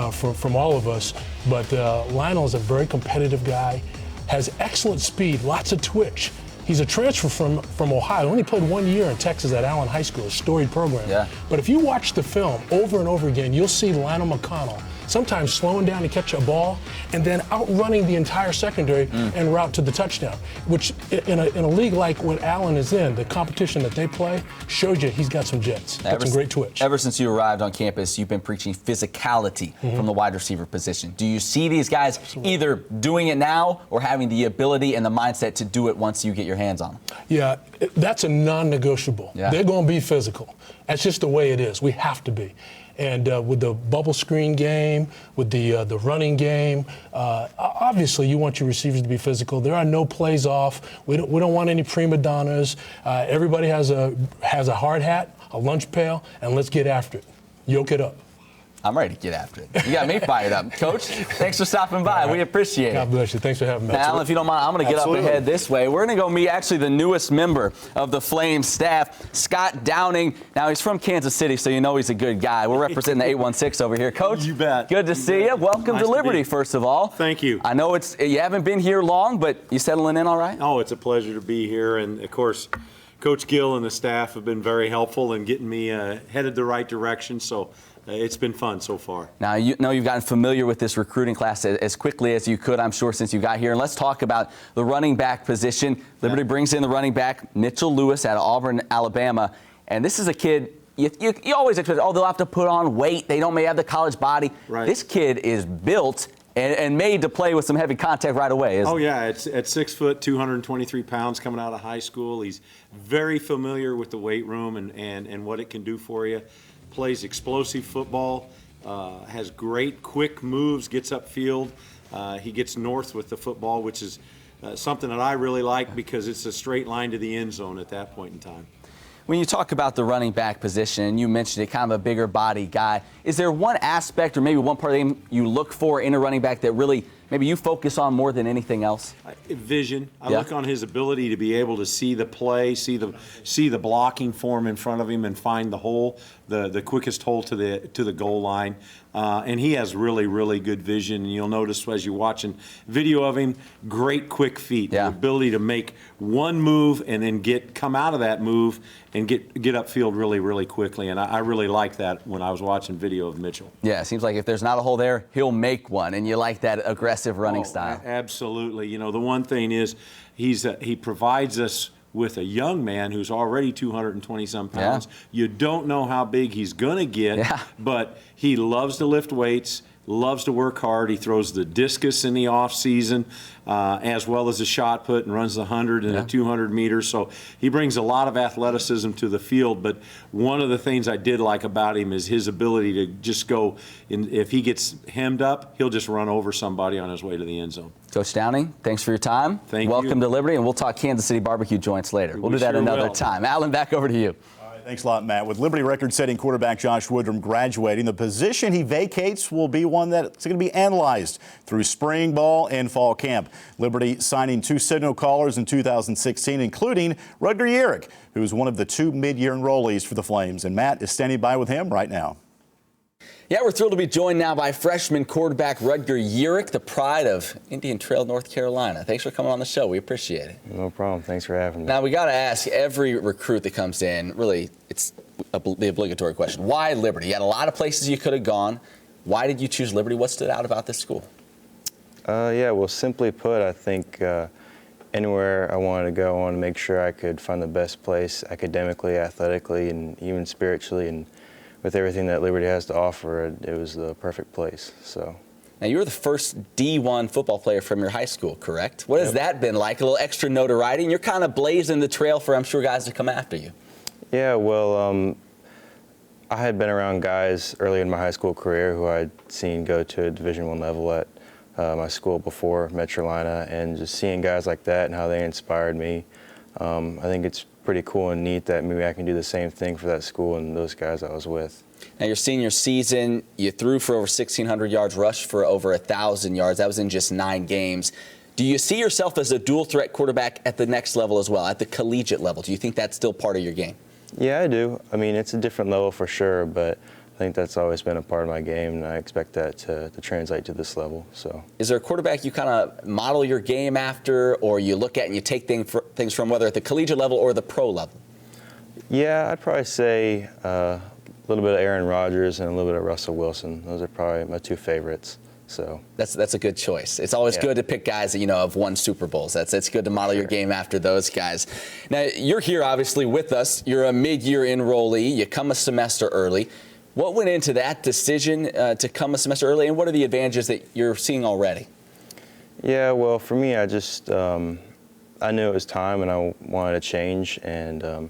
from all of us. But Lionel is a very competitive guy, has excellent speed, lots of twitch. He's a transfer from Ohio. Only played 1 year in Texas at Allen High School, a storied program. Yeah. But if you watch the film over and over again, you'll see Lionel McConnell sometimes slowing down to catch a ball and then outrunning the entire secondary en route to the touchdown, which in a league like what Allen is in, the competition that they play shows you he's got some jets, got some great twitch. Ever since you arrived on campus, you've been preaching physicality from the wide receiver position. Do you see these guys either doing it now or having the ability and the mindset to do it once you get your hands on them? Yeah, that's a non-negotiable. Yeah. They're going to be physical. That's just the way it is. We have to be. And with the bubble screen game, with the running game, obviously you want your receivers to be physical. There are no plays off. We don't want any prima donnas. Everybody has a hard hat, a lunch pail, and let's get after it. Yoke it up. I'm ready to get after it. You got me fired up. Coach, thanks for stopping by. We appreciate it. God bless you. Thanks for having me. Now, Alan, if you don't mind, I'm going to get up ahead this way. We're going to go meet actually the newest member of the Flames staff, Scott Downing. Now, he's from Kansas City, so you know he's a good guy. We're representing the 816 over here. Coach, you bet. Good to see you. Welcome to Liberty, first of all. Thank you. I know you haven't been here long, but you settling in all right? Oh, it's a pleasure to be here. And, of course, Coach Gill and the staff have been very helpful in getting me headed the right direction. So it's been fun so far. Now, you know you've gotten familiar with this recruiting class as quickly as you could, I'm sure, since you got here. And let's talk about the running back position. Liberty brings in the running back, Mitchell Lewis out of Auburn, Alabama. And this is a kid, you always expect, they'll have to put on weight. They don't may have the college body. Right. This kid is built and made to play with some heavy contact right away. Oh, yeah. It's at 6 foot, 223 pounds coming out of high school. He's very familiar with the weight room and what it can do for you. Plays explosive football, has great quick moves, gets upfield. He gets north with the football, which is something that I really like because it's a straight line to the end zone at that point in time. When you talk about the running back position, and you mentioned it, kind of a bigger body guy, is there one aspect or maybe one part of the game you look for in a running back that really maybe you focus on more than anything else? Vision. I look on his ability to be able to see the play, see the blocking form in front of him, and find the hole, the quickest hole to the goal line. And he has really, really good vision. And you'll notice as you're watching video of him, great quick feet. The ability to make one move and then come out of that move and get upfield really, really quickly. And I really like that when I was watching video of Mitchell. Yeah, it seems like if there's not a hole there, he'll make one. And you like that aggressive running style. Absolutely. You know, the one thing is he provides us with a young man who's already 220-some pounds. You don't know how big he's going to get, but he loves to lift weights, loves to work hard. He throws the discus in the off season, as well as the shot put, and runs the 100 and the 200 meters. So he brings a lot of athleticism to the field. But one of the things I did like about him is his ability to just go, if he gets hemmed up, he'll just run over somebody on his way to the end zone. Coach Downing, thanks for your time. Thank you. Welcome to Liberty, and we'll talk Kansas City barbecue joints later. We'll do that another time. Alan, back over to you. Thanks a lot, Matt. With Liberty record-setting quarterback Josh Woodrum graduating, the position he vacates will be one that's going to be analyzed through spring ball and fall camp. Liberty signing 2 signal callers in 2016, including Rudger Yerrick, who is one of the 2 mid-year enrollees for the Flames. And Matt is standing by with him right now. Yeah, we're thrilled to be joined now by freshman quarterback Rudger Yerrick, the pride of Indian Trail, North Carolina. Thanks for coming on the show. We appreciate it. No problem. Thanks for having me. Now, we got to ask every recruit that comes in, really, it's the obligatory question. Why Liberty? You had a lot of places you could have gone. Why did you choose Liberty? What stood out about this school? Yeah, well, simply put, I think anywhere I wanted to go, I wanted to make sure I could find the best place academically, athletically, and even spiritually. And with everything that Liberty has to offer, it was the perfect place. So. Now, you were the first D1 football player from your high school, correct? What has that been like? A little extra notoriety, and you're kind of blazing the trail for, I'm sure, guys to come after you. Yeah, well, I had been around guys early in my high school career who I'd seen go to a Division I level at my school before, Metrolina, and just seeing guys like that and how they inspired me. I think it's pretty cool and neat that maybe I can do the same thing for that school and those guys I was with. Now, your senior season, you threw for over 1,600 yards, rushed for over 1,000 yards. That was in just 9 games. Do you see yourself as a dual-threat quarterback at the next level as well, at the collegiate level? Do you think that's still part of your game? Yeah, I do. I mean, it's a different level for sure, but I think that's always been a part of my game, and I expect that to translate to this level. So, is there a quarterback you kind of model your game after, or you look at and you take things from, whether at the collegiate level or the pro level? Yeah, I'd probably say a little bit of Aaron Rodgers and a little bit of Russell Wilson. Those are probably my 2 favorites. So that's a good choice. It's always good to pick guys that have won Super Bowls. It's good to model your game after those guys. Now, you're here obviously with us. You're a mid-year enrollee. You come a semester early. What went into that decision to come a semester early, and what are the advantages that you're seeing already? Yeah, well, for me, I just I knew it was time, and I wanted to change, and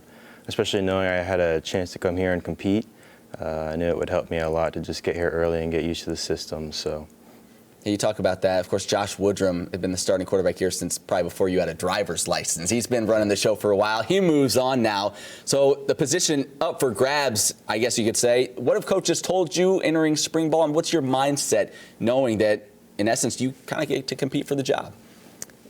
especially knowing I had a chance to come here and compete, I knew it would help me a lot to just get here early and get used to the system. So. You talk about that. Of course, Josh Woodrum had been the starting quarterback here since probably before you had a driver's license. He's been running the show for a while. He moves on now. So the position up for grabs, I guess you could say. What have coaches told you entering spring ball, and what's your mindset knowing that, in essence, you kind of get to compete for the job?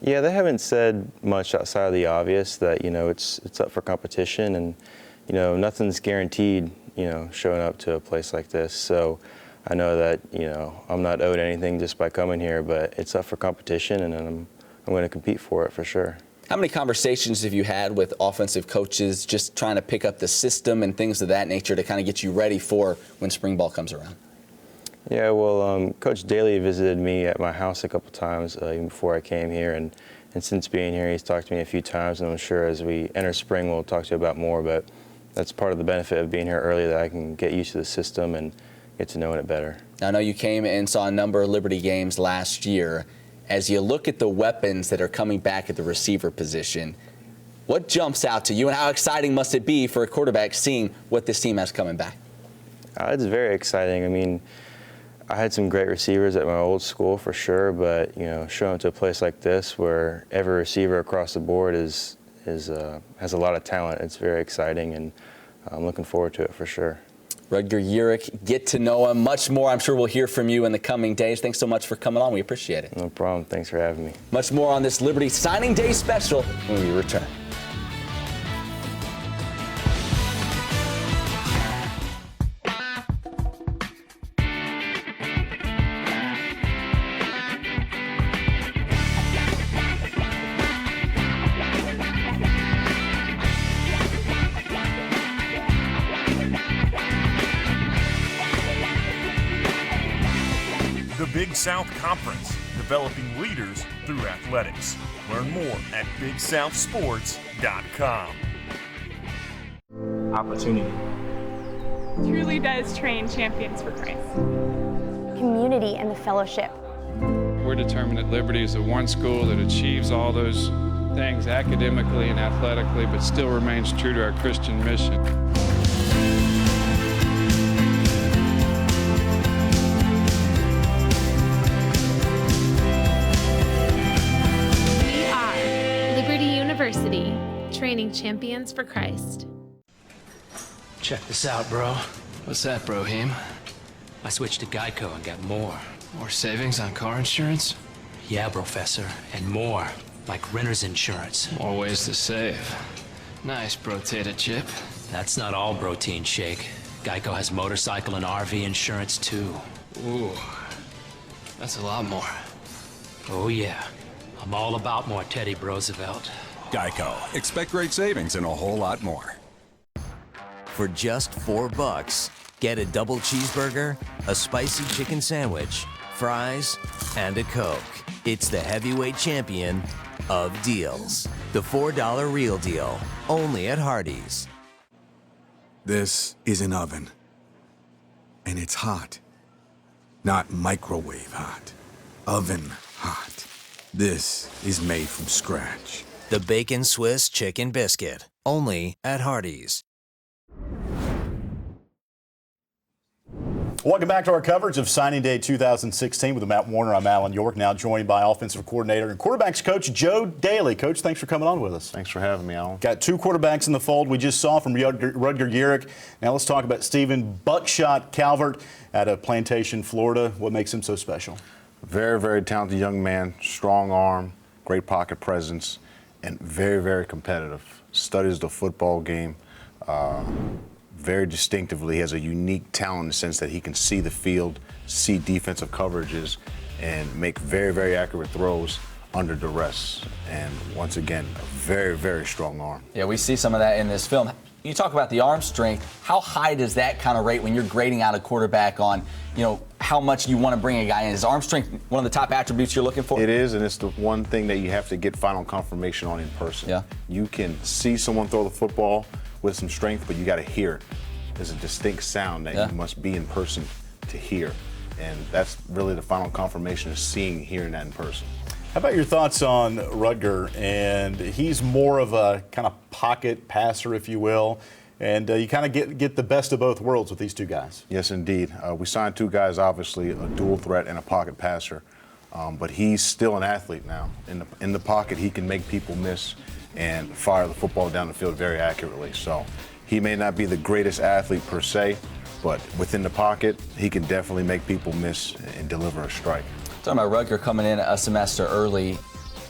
Yeah, they haven't said much outside of the obvious that, it's up for competition, and, nothing's guaranteed, showing up to a place like this. So I know that, I'm not owed anything just by coming here, but it's up for competition, and I'm going to compete for it for sure. How many conversations have you had with offensive coaches just trying to pick up the system and things of that nature to kind of get you ready for when spring ball comes around? Yeah, well, Coach Daly visited me at my house a couple times even before I came here, and since being here, he's talked to me a few times, and I'm sure as we enter spring, we'll talk to you about more, but that's part of the benefit of being here early, that I can get used to the system and get to knowing it better. I know you came and saw a number of Liberty games last year. As you look at the weapons that are coming back at the receiver position, what jumps out to you, and how exciting must it be for a quarterback seeing what this team has coming back? It's very exciting. I mean, I had some great receivers at my old school for sure, but showing up to a place like this where every receiver across the board has a lot of talent, it's very exciting, and I'm looking forward to it for sure. Rutger Urick, get to know him. Much more, I'm sure we'll hear from you in the coming days. Thanks so much for coming on. We appreciate it. No problem. Thanks for having me. Much more on this Liberty Signing Day special when we return. The Big South Conference, developing leaders through athletics. Learn more at BigSouthSports.com. Opportunity truly does train champions for Christ. Community and the fellowship. We're determined that Liberty is the one school that achieves all those things academically and athletically, but still remains true to our Christian mission. University, training champions for Christ. Check this out, bro. What's that, Broheem? I switched to Geico and got more. More savings on car insurance? Yeah, Professor, and more, like renter's insurance. More ways to save. Nice, Brotated Chip. That's not all, Protein Shake. Geico has motorcycle and RV insurance, too. Ooh, that's a lot more. Oh, yeah. I'm all about more Teddy Roosevelt. Geico. Expect great savings and a whole lot more. For just $4, get a double cheeseburger, a spicy chicken sandwich, fries, and a Coke. It's the heavyweight champion of deals. The $4 Real Deal, only at Hardee's. This is an oven. And it's hot. Not microwave hot. Oven hot. This is made from scratch. The Bacon Swiss Chicken Biscuit, only at Hardee's. Welcome back to our coverage of Signing Day 2016 with Matt Warner. I'm Alan York, now joined by offensive coordinator and quarterbacks coach Joe Daly. Coach, thanks for coming on with us. Thanks for having me, Alan. Got two quarterbacks in the fold we just saw from Rutger Urick. Now let's talk about Stephen Buckshot Calvert out of Plantation, Florida. What makes him so special? Very, very talented young man, strong arm, great pocket presence, and very, very competitive. Studies the football game very distinctively. He has a unique talent in the sense that he can see the field, see defensive coverages, and make very, very accurate throws under duress. And once again, a very, very strong arm. Yeah, we see some of that in this film. You talk about the arm strength. How high does that kind of rate when you're grading out a quarterback on, how much you want to bring a guy in? Is arm strength one of the top attributes you're looking for? It is, and it's the one thing that you have to get final confirmation on in person. Yeah. You can see someone throw the football with some strength, but you got to hear it. There's a distinct sound that you must be in person to hear, and that's really the final confirmation of seeing, hearing that in person. How about your thoughts on Rutger? And he's more of a kind of pocket passer, if you will. And you kind of get the best of both worlds with these two guys. Yes, indeed. We signed two guys, obviously, a dual threat and a pocket passer. But he's still an athlete now. In the pocket, he can make people miss and fire the football down the field very accurately. So he may not be the greatest athlete per se, but within the pocket, he can definitely make people miss and deliver a strike. Talking about Rutger coming in a semester early,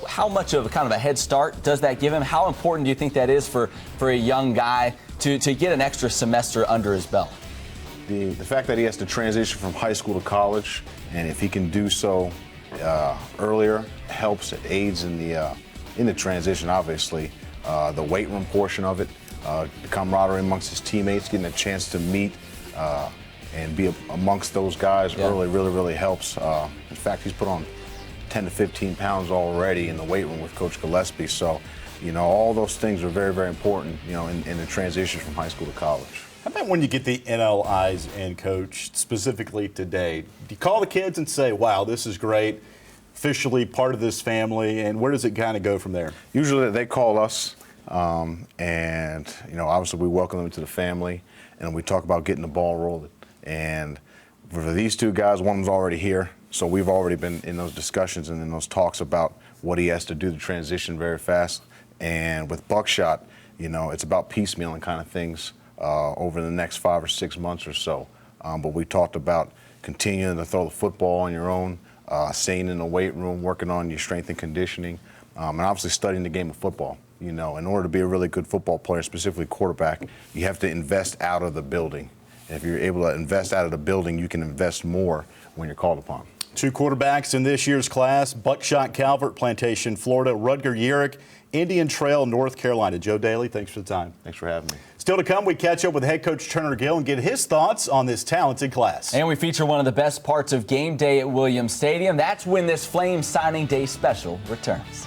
how much of a kind of a head start does that give him? How important do you think that is for a young guy to get an extra semester under his belt? The fact that he has to transition from high school to college, and if he can do so earlier, helps. It aids in the transition, obviously. The weight room portion of it, the camaraderie amongst his teammates, getting a chance to meet and be amongst those guys early really helps. In fact, he's put on 10 to 15 pounds already in the weight room with Coach Gillespie. So, all those things are very, very important, in the transition from high school to college. How about when you get the NL eyes in, Coach, specifically today? Do you call the kids and say, wow, this is great, officially part of this family, and where does it kind of go from there? Usually they call us, and, obviously we welcome them to the family, and we talk about getting the ball rolling. And for these two guys, one of them's already here, so we've already been in those discussions and in those talks about what he has to do to transition very fast. And with Buckshot, it's about piecemealing kind of things over the next 5 or 6 months or so. But we talked about continuing to throw the football on your own, staying in the weight room, working on your strength and conditioning, and obviously studying the game of football. You know, in order to be a really good football player, specifically quarterback, you have to invest out of the building. And if you're able to invest out of the building, you can invest more when you're called upon. 2 quarterbacks in this year's class: Buckshot Calvert, Plantation, Florida; Rutger Yerrick, Indian Trail, North Carolina. Joe Daly, thanks for the time. Thanks for having me. Still to come, we catch up with head coach Turner Gill and get his thoughts on this talented class. And we feature one of the best parts of game day at Williams Stadium. That's when this Flames Signing Day special returns.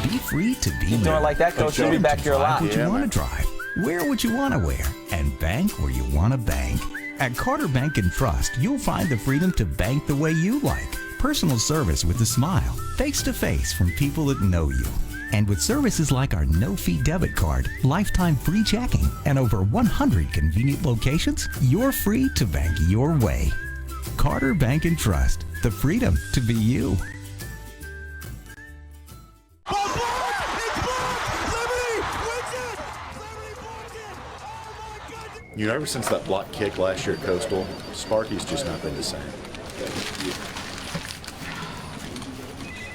Be free to be Keep doing it like that, Coach. You'll be back here a lot. What you want to drive, wear what you want to wear, and bank where you want to bank. At Carter Bank and Trust, you'll find the freedom to bank the way you like. Personal service with a smile, face-to-face from people that know you. And with services like our no-fee debit card, lifetime free checking, and over 100 convenient locations, you're free to bank your way. Carter Bank and Trust, the freedom to be you. You know, ever since that block kick last year at Coastal, Sparky's just not been the same.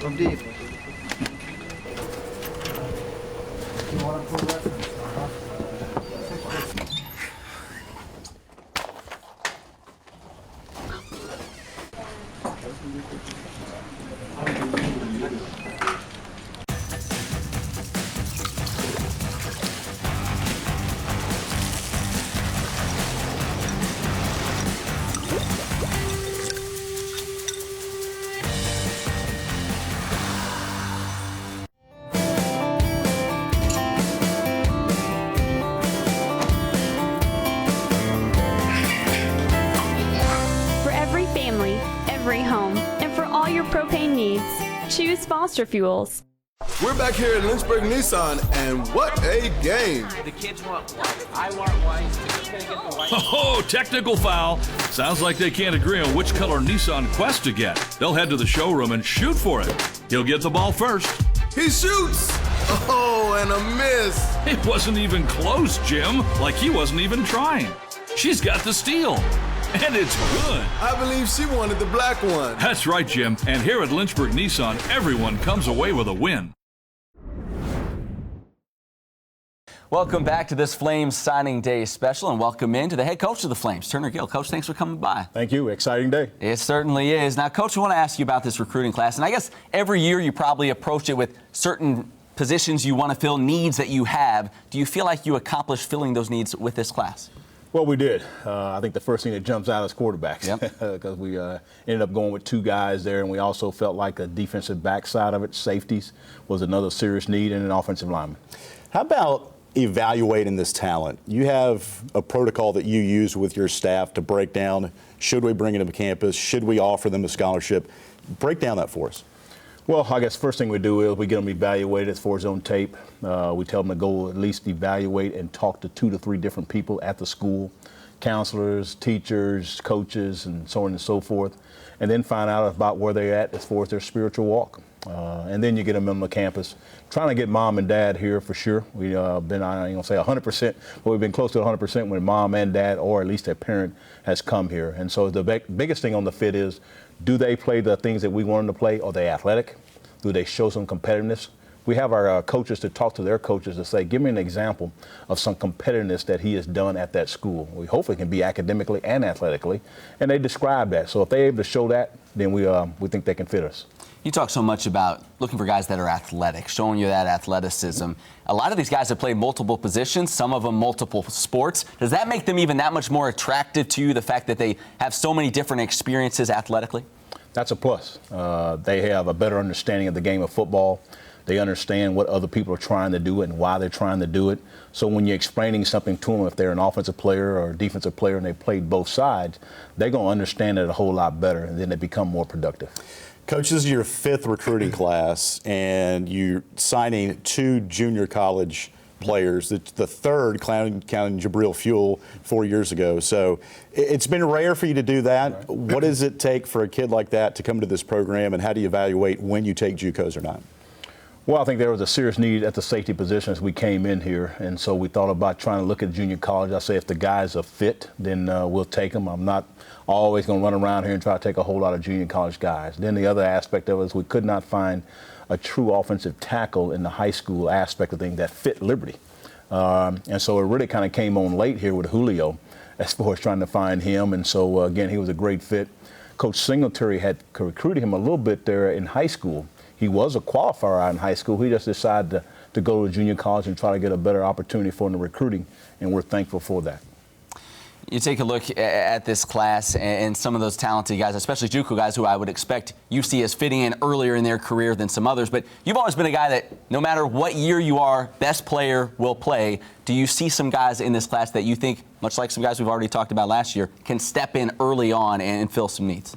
From deep. Every home, and for all your propane needs, choose Foster Fuels. We're back here at Lynchburg Nissan, and what a game! The kids want white. I want white. Who's gonna get the white? Oh, technical foul. Sounds like they can't agree on which color Nissan Quest to get. They'll head to the showroom and shoot for it. He'll get the ball first. He shoots! Oh, and a miss! It wasn't even close, Jim. Like he wasn't even trying. She's got the steal. And it's good. I believe she wanted the black one. That's right, Jim. And here at Lynchburg Nissan, everyone comes away with a win. Welcome back to this Flames Signing Day special, and welcome in to the head coach of the Flames, Turner Gill. Coach, thanks for coming by. Thank you. Exciting day. It certainly is. Now, Coach, I want to ask you about this recruiting class. And I guess every year you probably approach it with certain positions you want to fill, needs that you have. Do you feel like you accomplished filling those needs with this class? Well, we did. I think the first thing that jumps out is quarterbacks, because we ended up going with 2 guys there, and we also felt like a defensive back side of it, safeties, was another serious need, and an offensive lineman. How about evaluating this talent? You have a protocol that you use with your staff to break down, should we bring them to campus, should we offer them a scholarship? Break down that for us. Well, I guess first thing we do is we get them evaluated as far as on tape. We tell them to go at least evaluate and talk to 2 to 3 different people at the school, counselors, teachers, coaches, and so on and so forth, and then find out about where they're at as far as their spiritual walk. And then you get them on the campus. Trying to get mom and dad here for sure. We've been, I ain't gonna say 100%, but we've been close to 100% when mom and dad, or at least their parent, has come here. And so the biggest thing on the fit is, do they play the things that we want them to play? Are they athletic? Do they show some competitiveness? We have our coaches to talk to their coaches to say, give me an example of some competitiveness that he has done at that school. We hopefully can be academically and athletically, and they describe that. So if they're able to show that, then we think they can fit us. You talk so much about looking for guys that are athletic, showing you that athleticism. A lot of these guys have played multiple positions, some of them multiple sports. Does that make them even that much more attractive to you, the fact that they have so many different experiences athletically? That's a plus. They have a better understanding of the game of football. They understand what other people are trying to do and why they're trying to do it. So when you're explaining something to them, if they're an offensive player or a defensive player and they played both sides, they're going to understand it a whole lot better, and then they become more productive. Coach, this is your 5th recruiting class, and you're signing 2 junior college players. The 3rd, counting Jabril Fuel, 4 years ago. So it's been rare for you to do that. Right. What does it take for a kid like that to come to this program, and how do you evaluate when you take JUCOs or not? Well, I think there was a serious need at the safety position as we came in here, and so we thought about trying to look at junior college. I say if the guys are fit, then we'll take them. I'm not always going to run around here and try to take a whole lot of junior college guys. Then the other aspect of it is we could not find a true offensive tackle in the high school aspect of things that fit Liberty. And so it really kind of came on late here with Julio as far as trying to find him. And so, again, he was a great fit. Coach Singletary had recruited him a little bit there in high school. He was a qualifier out in high school. He just decided to go to junior college and try to get a better opportunity for him in the recruiting, and we're thankful for that. You take a look at this class and some of those talented guys, especially JUCO guys who I would expect you see as fitting in earlier in their career than some others. But you've always been a guy that no matter what year you are, best player will play. Do you see some guys in this class that you think, much like some guys we've already talked about last year, can step in early on and fill some needs?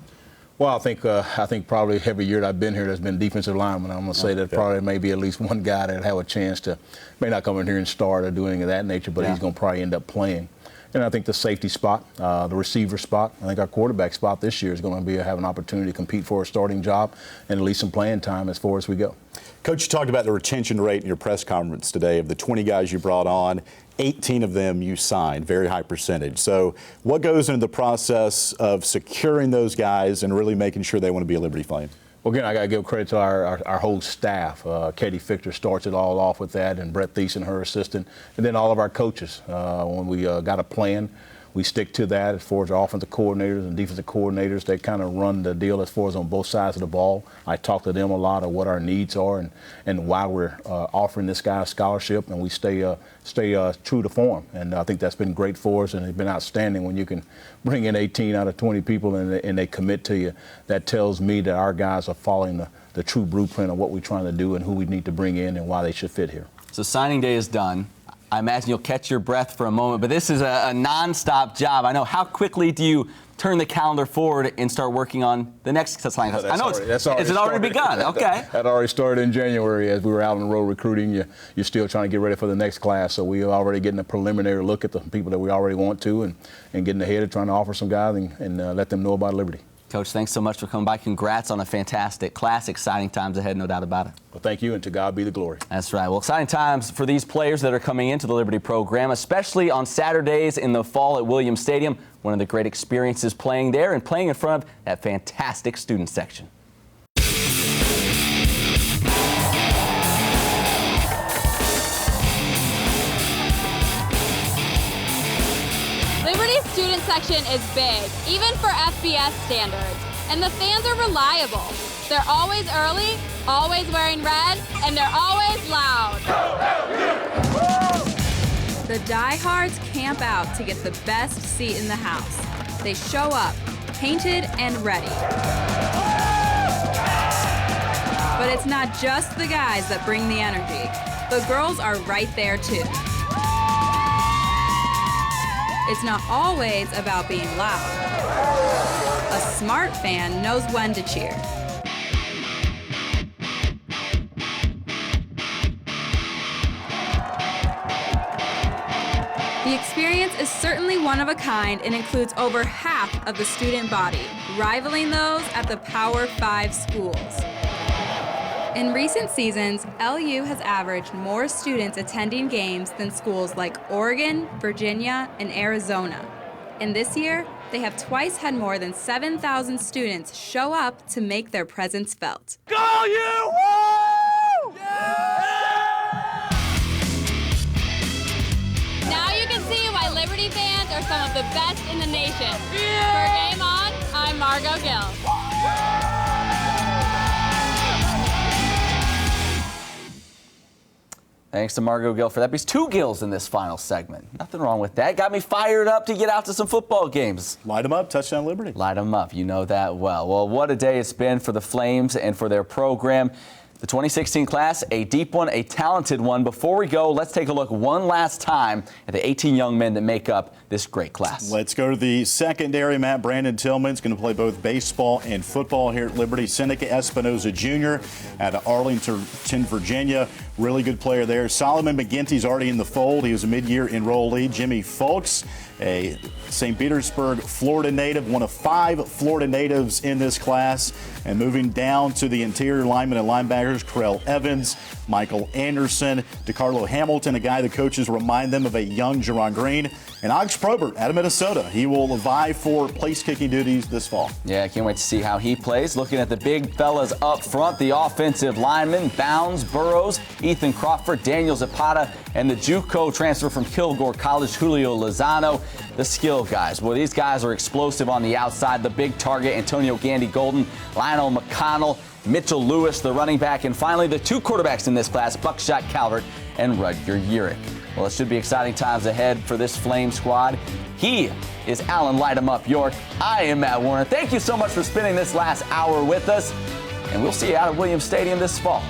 Well, I think probably every year that I've been here, there's been defensive linemen. I'm going to say that probably maybe at least one guy that have a chance to, may not come in here and start or do anything of that nature, but he's going to probably end up playing. And I think the safety spot, the receiver spot, I think our quarterback spot this year is going to have an opportunity to compete for a starting job and at least some playing time as far as we go. Coach, you talked about the retention rate in your press conference today. Of the 20 guys you brought on, 18 of them you signed, very high percentage. So what goes into the process of securing those guys and really making sure they want to be a Liberty Flame? Well, again, I got to give credit to our whole staff. Katie Fichter starts it all off with that, and Brett Thiessen, her assistant, and then all of our coaches. When we got a plan, we stick to that. As far as our offensive coordinators and defensive coordinators, they kind of run the deal as far as on both sides of the ball. I talk to them a lot of what our needs are and why we're offering this guy a scholarship, and we stay true to form. And I think that's been great for us, and it's been outstanding when you can bring in 18 out of 20 people and they commit to you. That tells me that our guys are following the true blueprint of what we're trying to do and who we need to bring in and why they should fit here. So signing day is done. I imagine you'll catch your breath for a moment, but this is a nonstop job. I know. How quickly do you turn the calendar forward and start working on the next signing class? I know it's already begun. Okay. That already started in January as we were out on the road recruiting. You're still trying to get ready for the next class, so we're already getting a preliminary look at the people that we already want to and getting ahead of trying to offer some guys and let them know about Liberty. Coach, thanks so much for coming by. Congrats on a fantastic class. Exciting times ahead, no doubt about it. Well, thank you, and to God be the glory. That's right. Well, exciting times for these players that are coming into the Liberty program, especially on Saturdays in the fall at Williams Stadium. One of the great experiences playing there and playing in front of that fantastic student section. Liberty's student section is big, even for FBS standards, and the fans are reliable. They're always early, always wearing red, and they're always loud. The diehards camp out to get the best seat in the house. They show up, painted and ready. But it's not just the guys that bring the energy. The girls are right there too. It's not always about being loud. A smart fan knows when to cheer. The experience is certainly one of a kind and includes over half of the student body, rivaling those at the Power 5 schools. In recent seasons, LU has averaged more students attending games than schools like Oregon, Virginia, and Arizona. And this year, they have twice had more than 7,000 students show up to make their presence felt. Go you! Woo! Yeah! Now you can see why Liberty fans are some of the best in the nation. Yeah! For Game On, I'm Margot Gill. Thanks to Margot Gill for that. Because 2 Gills in this final segment. Nothing wrong with that. Got me fired up to get out to some football games. Light them up, Touchdown Liberty. Light them up. You know that well. Well, what a day it's been for the Flames and for their program. The 2016 class, a deep one, a talented one. Before we go, let's take a look one last time at the 18 young men that make up this great class. Let's go to the secondary. Matt Brandon Tillman's going to play both baseball and football here at Liberty. Seneca Espinoza Jr. out of Arlington, Virginia. Really good player there. Solomon McGinty's already in the fold. He was a mid-year enrollee. Jimmy Folks a St. Petersburg, Florida native, one of 5 Florida natives in this class. And moving down to the interior linemen and linebackers, Corell Evans, Michael Anderson, DeCarlo Hamilton, a guy the coaches remind them of a young Jaron Green, and Alex Probert out of Minnesota. He will vie for place-kicking duties this fall. Yeah, I can't wait to see how he plays. Looking at the big fellas up front, the offensive linemen, Bounds, Burrows, Ethan Crawford, Daniel Zapata, and the JUCO transfer from Kilgore College, Julio Lozano. The skill guys. Well, these guys are explosive on the outside. The big target, Antonio Gandy-Golden, Lionel McConnell, Mitchell Lewis, the running back, and finally the 2 quarterbacks in this class, Buckshot Calvert and Rudger Urich. Well, it should be exciting times ahead for this Flame squad. He is Alan Light 'em Up York. I am Matt Warner. Thank you so much for spending this last hour with us, and we'll see you out at Williams Stadium this fall.